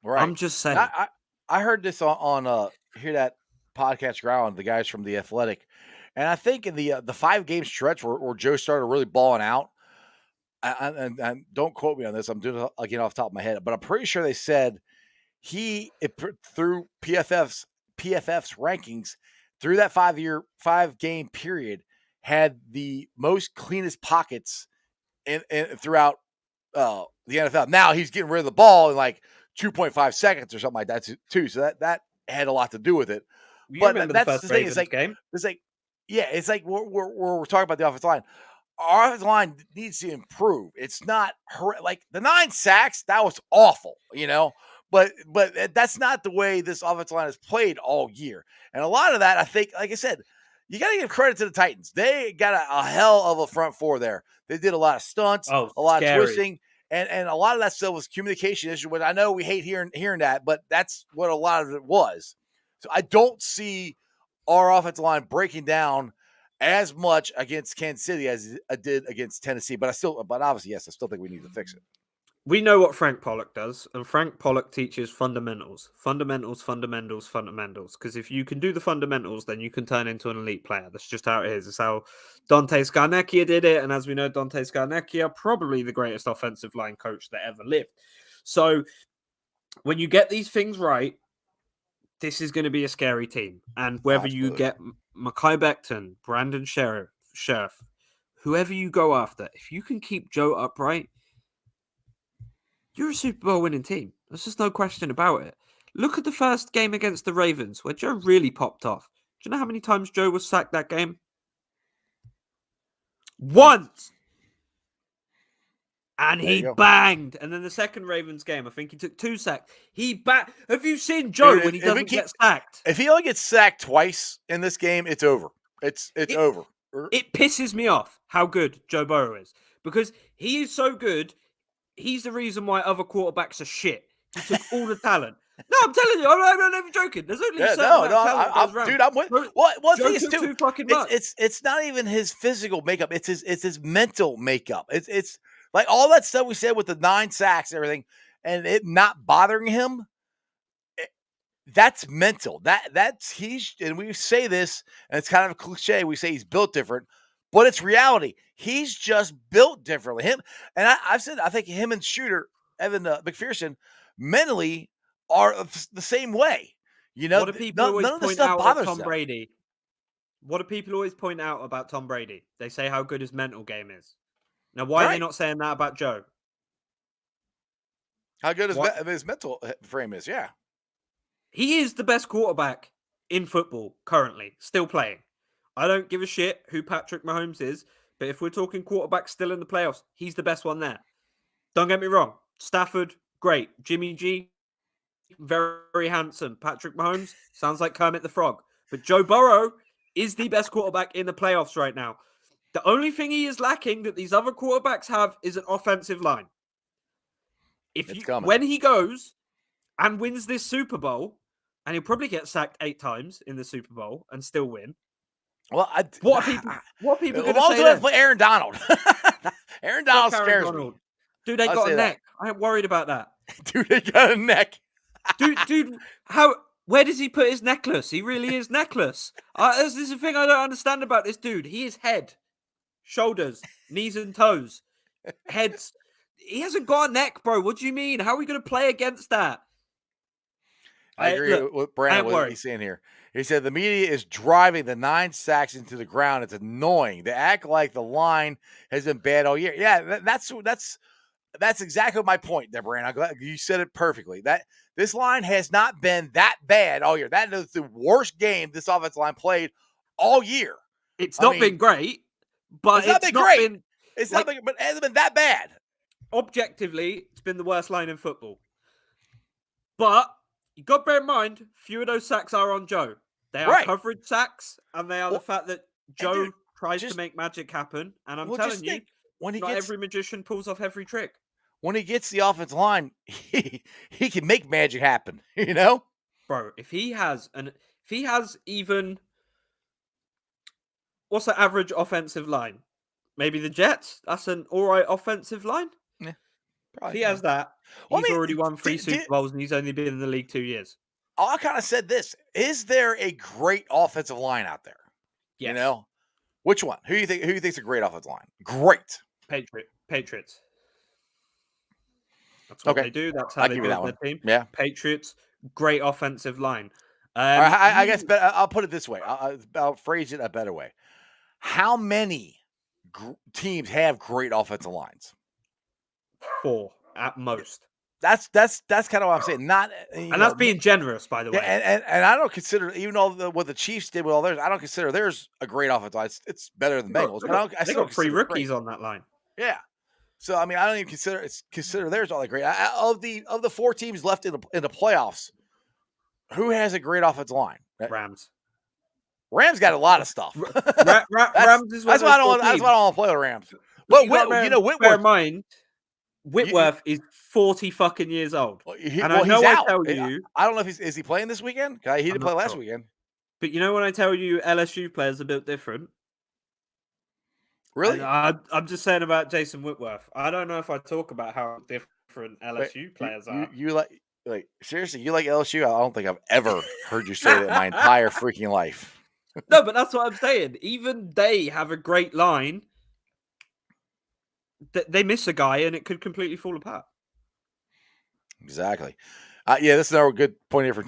right. I'm just And saying. I heard this on hear that podcast ground, the guys from the Athletic, and I think in the 5 game stretch where Joe started really balling out. And don't quote me on this. I'm doing it again off the top of my head, but I'm pretty sure they said through PFF's rankings through that 5 game period had the most cleanest pockets throughout the NFL. Now he's getting rid of the ball in like 2.5 seconds or something like that too. So that had a lot to do with it. You But remember the that's first the thing. It's Ravens like game? yeah, it's like we're talking about the offensive line. Our offensive line needs to improve. It's not like the 9 sacks. That was awful, But that's not the way this offensive line has played all year. And a lot of that, I think, like I said, you got to give credit to the Titans. They got a hell of a front four there. They did a lot of stunts, Oh, a lot of scary. twisting, and a lot of that stuff was communication issue. But I know we hate hearing that, but that's what a lot of it was. So I don't see our offensive line breaking down as much against Kansas City as it did against Tennessee. But obviously, yes, I still think we need to fix it. We know what Frank Pollock does, and Frank Pollock teaches fundamentals. Because if you can do the fundamentals, then you can turn into an elite player. That's just how it is. It's how Dante Scarnecchia did it. And as we know, Dante Scarnecchia, probably the greatest offensive line coach that ever lived. So when you get these things right, this is going to be a scary team. And whether you get Mekhi Becton, Brandon Scherf, whoever you go after, if you can keep Joe upright, you're a Super Bowl winning team. There's just no question about it. Look at the first game against the Ravens where Joe really popped off. Do you know how many times Joe was sacked that game? Once! And he banged. And then the second Ravens game, I think he took 2 sacks. Have you seen Joe when he doesn't get sacked? If he only gets sacked twice in this game, it's over. It's over. It pisses me off how good Joe Burrow is. Because he is so good, he's the reason why other quarterbacks are shit. He took all the talent. No, I'm telling you, I'm not even joking. There's only a certain amount of talent that goes around. Dude, I'm with. Well, Joe took too fucking much. It's not even his physical makeup. It's his mental makeup. It's like all that stuff we said with the 9 sacks and everything, and it not bothering him. That's mental. And we say this, and it's kind of a cliche. We say he's built different, but it's reality. He's just built differently. I've said I think him and Shooter Evan McPherson mentally are the same way. What do people always point out about Tom them. Brady? What do people always point out about Tom Brady? They say how good his mental game is. Now, why are they not saying that about Joe? How good What? his mental frame is. Yeah. He is the best quarterback in football currently, still playing. I don't give a shit who Patrick Mahomes is, but if we're talking quarterback still in the playoffs, he's the best one there. Don't get me wrong. Stafford, great. Jimmy G, very, very handsome. Patrick Mahomes sounds like Kermit the Frog. But Joe Burrow is the best quarterback in the playoffs right now. The only thing he is lacking that these other quarterbacks have is an offensive line. It's coming. When he goes and wins this Super Bowl, and he'll probably get sacked 8 times in the Super Bowl and still win. Well, What are people going to also say have then? to play Aaron Donald. Aaron Donald Fuck Aaron scares Donald. me. Dude, they I'll got say a that. neck. I ain't worried about that. Dude, they got a neck. Dude, where does he put his necklace? He really is necklace. This is the thing I don't understand about this dude. He is head, shoulders, knees and toes, heads. He hasn't got a neck, bro. What do you mean? How are we going to play against that? I agree Look, with Brandon, what worried. he's saying here. He said the media is driving the 9 sacks into the ground. It's annoying. They act like the line has been bad all year. Yeah, that's exactly my point there, Brandon. I'm glad you said it perfectly. That this line has not been that bad all year. That is the worst game this offensive line played all year. It's not been great, but it's not been great. It's like, not been, but it hasn't been that bad. Objectively, it's been the worst line in football. But you got to bear in mind, few of those sacks are on Joe. They are coverage sacks, and they are the fact that Joe tries to make magic happen. And I'm telling you, not every magician pulls off every trick. When he gets the offensive line, he can make magic happen, you know? Bro, if he has even what's the average offensive line? Maybe the Jets. That's an all right offensive line. Yeah, if he has that, he's already won 3 Super Bowls and he's only been in the league 2 years. I kind of said this: is there a great offensive line out there? Yes. You know, which one? Who do you think's a great offensive line? Great. Patriots. That's what they do. That's how they build their team. Yeah. Patriots, great offensive line. I guess I'll put it this way. I'll phrase it a better way. How many teams have great offensive lines? 4 at most. That's kind of what I'm saying. Not, and that's being generous, by the way. And I don't consider, even though what the Chiefs did with all theirs, I don't consider theirs a great offensive line. It's better than Bengals. They got 3 rookies on that line. Yeah. So I mean, I don't even consider theirs all that great. Of the 4 teams left in the playoffs, who has a great offensive line? Rams. Rams got a lot of stuff. Rams is that's why I don't want to play the Rams. But Whitworth. Bear in mind, Whitworth is 40 fucking years old. And I know I tell you, I don't know if is he playing this weekend? He didn't play last weekend. But you know when I tell you LSU players are built different. Really? I'm just saying about Jason Whitworth. I don't know if I talk about how different LSU players are. You like seriously? You like LSU? I don't think I've ever heard you say that in my entire freaking life. No, but that's what I'm saying. Even they have a great line. They miss a guy and it could completely fall apart. Exactly. Yeah, this is another good point here from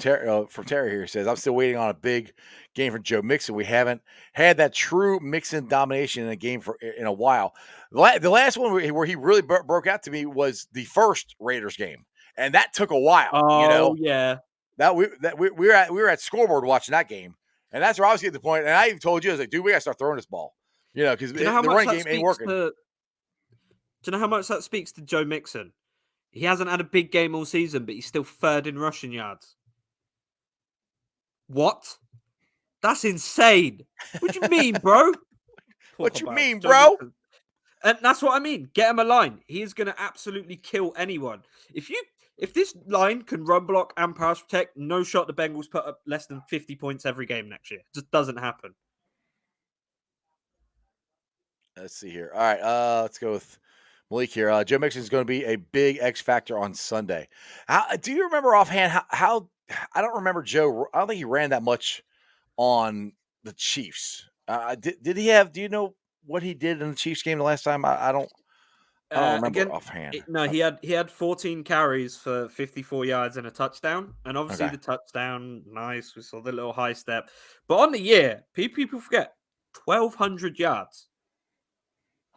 Terry here. He says, I'm still waiting on a big game from Joe Mixon. We haven't had that true Mixon domination in a game in a while. The last one where he really broke out to me was the first Raiders game, and that took a while. Oh, yeah. We were at scoreboard watching that game, and that's where I was getting to the point. And I even told you, I was like, dude, we got to start throwing this ball. Because the running game ain't working. Do you know how much that speaks to Joe Mixon? He hasn't had a big game all season, but he's still 3rd in rushing yards. What? That's insane. What do you mean, bro? What you mean, bro? And that's what I mean. Get him a line. He is going to absolutely kill anyone. If this line can run block and pass protect, no shot the Bengals put up less than 50 points every game next year. It just doesn't happen. Let's see here. All right, let's go with Malik here. Joe Mixon is going to be a big X factor on Sunday. Do you remember offhand how I don't remember Joe. I don't think he ran that much on the Chiefs. Did he have? Do you know what he did in the Chiefs game the last time? I don't remember offhand. He had 14 carries for 54 yards and a touchdown. And obviously the touchdown, nice. We saw the little high step. But on the year, people forget 1,200 yards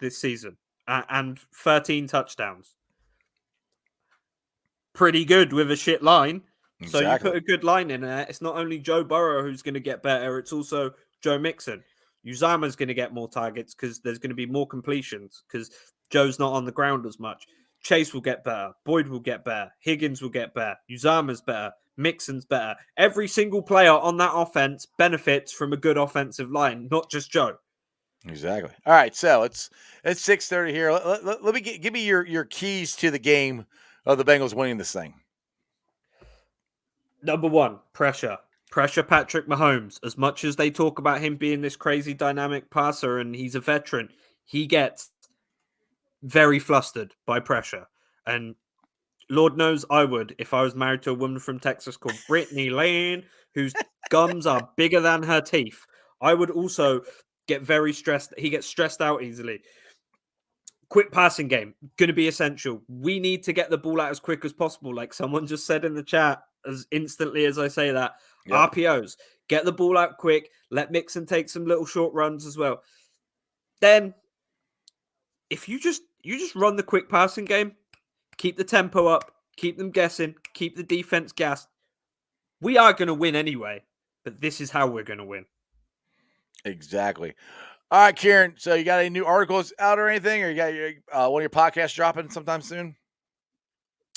this season and 13 touchdowns. pretty good with a shit line. So you Exactly. put a good line in there. It's not only Joe Burrow who's going to get better, it's also Joe Mixon. Uzama's going to get more targets because there's going to be more completions because Joe's not on the ground as much. Chase will get better. Boyd will get better. Higgins will get better. Uzama's better. Mixon's better. Every single player on that offense benefits from a good offensive line, not just Joe. Exactly. All right, so it's 6:30 here. Let me give me your keys to the game of the Bengals winning this thing. Number one, pressure. Pressure Patrick Mahomes. As much as they talk about him being this crazy dynamic passer and he's a veteran, he gets very flustered by pressure. And Lord knows I would if I was married to a woman from Texas called Brittany Lane, whose gums are bigger than her teeth. I would also get very stressed. He gets stressed out easily. Quick passing game, going to be essential. We need to get the ball out as quick as possible. Like someone just said in the chat, as instantly as I say that, Yep. RPOs, get the ball out quick. Let Mixon take some little short runs as well. Then, if you just run the quick passing game, keep the tempo up, keep them guessing, keep the defense gassed. We are going to win anyway, but this is how we're going to win. Exactly. All right, Kieran. So you got any new articles out or anything, or you got your one of your podcasts dropping sometime soon?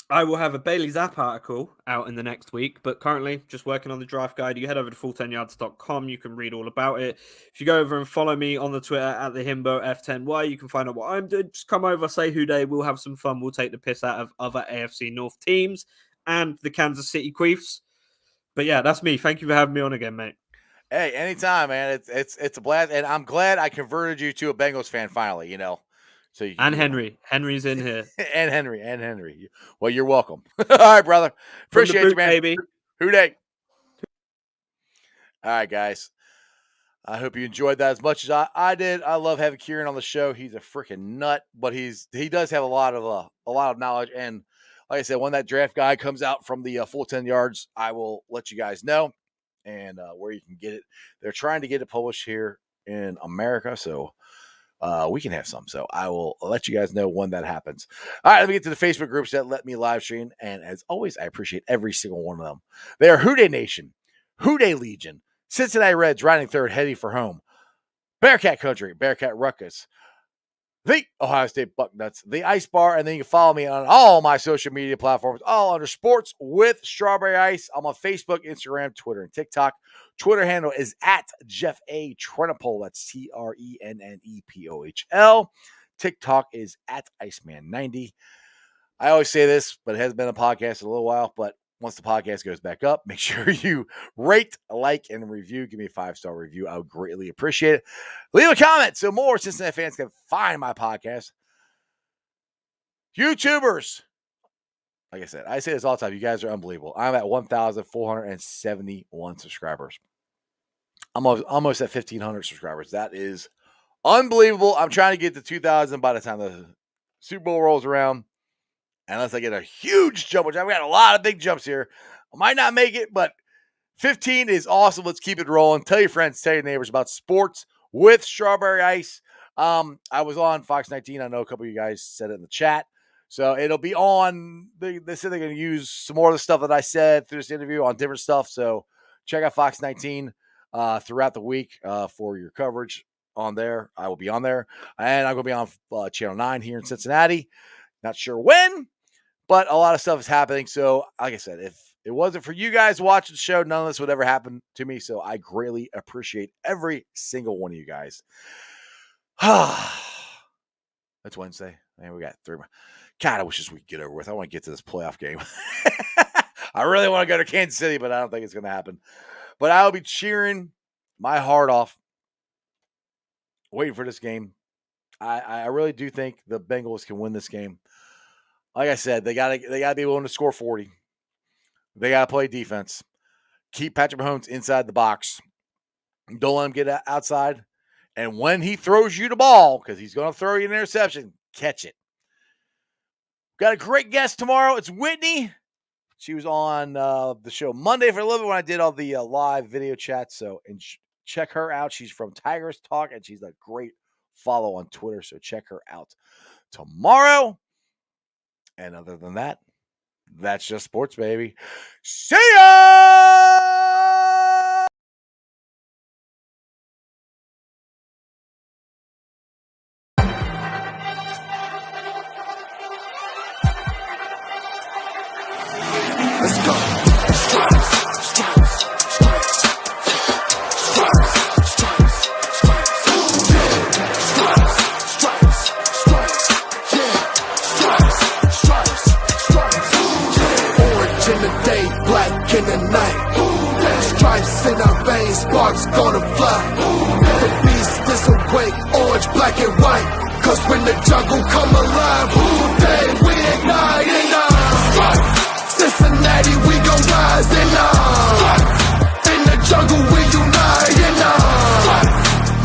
I will have a Bailey's app article out in the next week, but currently just working on the draft guide. You head over to full10yards.com. You can read all about it. If you go over and follow me on the Twitter at the Himbo F10Y, you can find out what I'm doing. Just come over, say who day. We'll have some fun. We'll take the piss out of other AFC North teams and the Kansas City Chiefs. But yeah, that's me. Thank you for having me on again, mate. Hey, anytime, man. It's a blast, and I'm glad I converted you to a Bengals fan finally. So you And Henry's in here and Henry. Well, you're welcome. All right, brother. from the Appreciate boot, you, man. baby. Who day? All right, guys. I hope you enjoyed that as much as I did. I love having Kieran on the show. He's a freaking nut, but he does have a lot of knowledge. And like I said, when that draft guide comes out from the full 10 yards, I will let you guys know and where you can get it. They're trying to get it published here in America, so we can have some. So I will let you guys know when that happens. All right, let me get to the Facebook groups that let me live stream. And as always, I appreciate every single one of them. They are Houday Nation, Houday Legion, Cincinnati Reds riding third, heading for home, Bearcat Country, Bearcat Ruckus, the Ohio State Bucknuts, the Ice Bar, and then you can follow me on all my social media platforms, all under Sports with Strawberry Ice. I'm on Facebook, Instagram, Twitter, and TikTok. Twitter handle is at Jeff A. Trennepohl. That's TRENNEPOHL. TikTok is at Iceman90. I always say this, but it has been a podcast a little while. But once the podcast goes back up, make sure you rate, like, and review. Give me a 5-star review. I would greatly appreciate it. Leave a comment so more Cincinnati fans can find my podcast. YouTubers. Like I said, I say this all the time. You guys are unbelievable. I'm at 1,471 subscribers. I'm almost at 1,500 subscribers. That is unbelievable. I'm trying to get to 2,000 by the time the Super Bowl rolls around. Unless I get a huge jump, which I've got a lot of big jumps here. I might not make it, but 15 is awesome. Let's keep it rolling. Tell your friends, tell your neighbors about Sports with Strawberry Ice. I was on Fox 19. I know a couple of you guys said it in the chat. So it'll be on. They said they're going to use some more of the stuff that I said through this interview on different stuff. So check out Fox 19 throughout the week for your coverage on there. I will be on there. And I'm going to be on Channel 9 here in Cincinnati. Not sure when, but a lot of stuff is happening. So like I said, if it wasn't for you guys watching the show, none of this would ever happen to me. So I greatly appreciate every single one of you guys. That's Wednesday. And we got 3 more. God, I wish this we could get over with. I want to get to this playoff game. I really want to go to Kansas City, but I don't think it's going to happen. But I'll be cheering my heart off, waiting for this game. I really do think the Bengals can win this game. Like I said, they gotta be willing to score 40. They gotta play defense. Keep Patrick Mahomes inside the box. Don't let him get outside. And when he throws you the ball, because he's going to throw you an interception, catch it. Got a great guest tomorrow. It's Whitney. She was on the show Monday for a little bit when I did all the live video chats. So check her out. She's from Tigers Talk, and she's a great follow on Twitter. So check her out tomorrow. And other than that, That's just sports, baby. See ya! Let's go. Stripes, stripes, stripes. Stripes, stripes, stripes. Yeah. Stripes, stripes, stripes. Yeah. Stripes, stripes, stripes. Yeah. Orange in the day, black in the night. Stripes in our veins, sparks gonna fly. The beast disobey, orange, black and white. Cause when the jungle come alive, day we ignite in our Cincinnati, we gon' rise in the jungle, we unite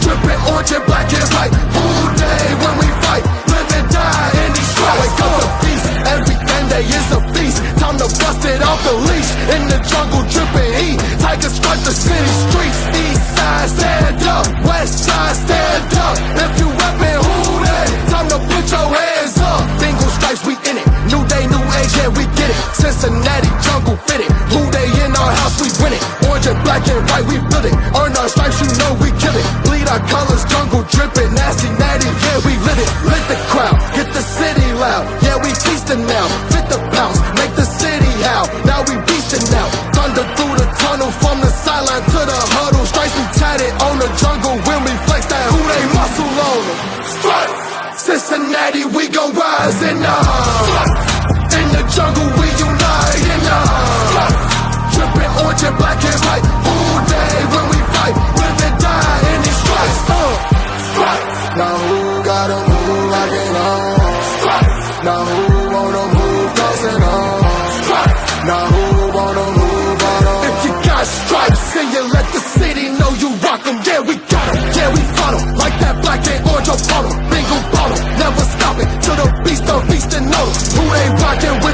drippin' orange and black and white. All day when we fight, live and die in these stripes. Wake up the beast, every day is a feast. Time to bust it off the leash. In the jungle, drippin' heat. Tigers strike the city streets. East side, stand up. West side, stand up. If you reppin' who they, time to put your hands up. Bengals stripes, we in it. New day, new age, yeah, we get it. Cincinnati jungle fitted. Blue day in our house, we win it. Orange and black and white, we build it. Earn our stripes, you know we kill it. Bleed our colors, jungle dripping. Nasty, natty, yeah, we lit it. Lit the crowd, get the city loud. Yeah, we feasting now. Fit the pounce, make the city howl. Now we beastin' now. Thunder through the tunnel, from the sideline to the huddle. Stripes we tatted on the jungle. When we flex that who they muscle on them. Stripes. Cincinnati, we gon' rise in the jungle, we unite drippin' orange and black and white. All day when we fight, live and die in these stripes. Now who gotta move like it on? Now who wanna move cause it on? Now who wanna move on? If you got stripes and you let the city know you rock 'em, yeah we got 'em, yeah we fought 'em. Like that black and orange up on 'em, bingo bottle, never stop it till the beast and know who they rockin' with.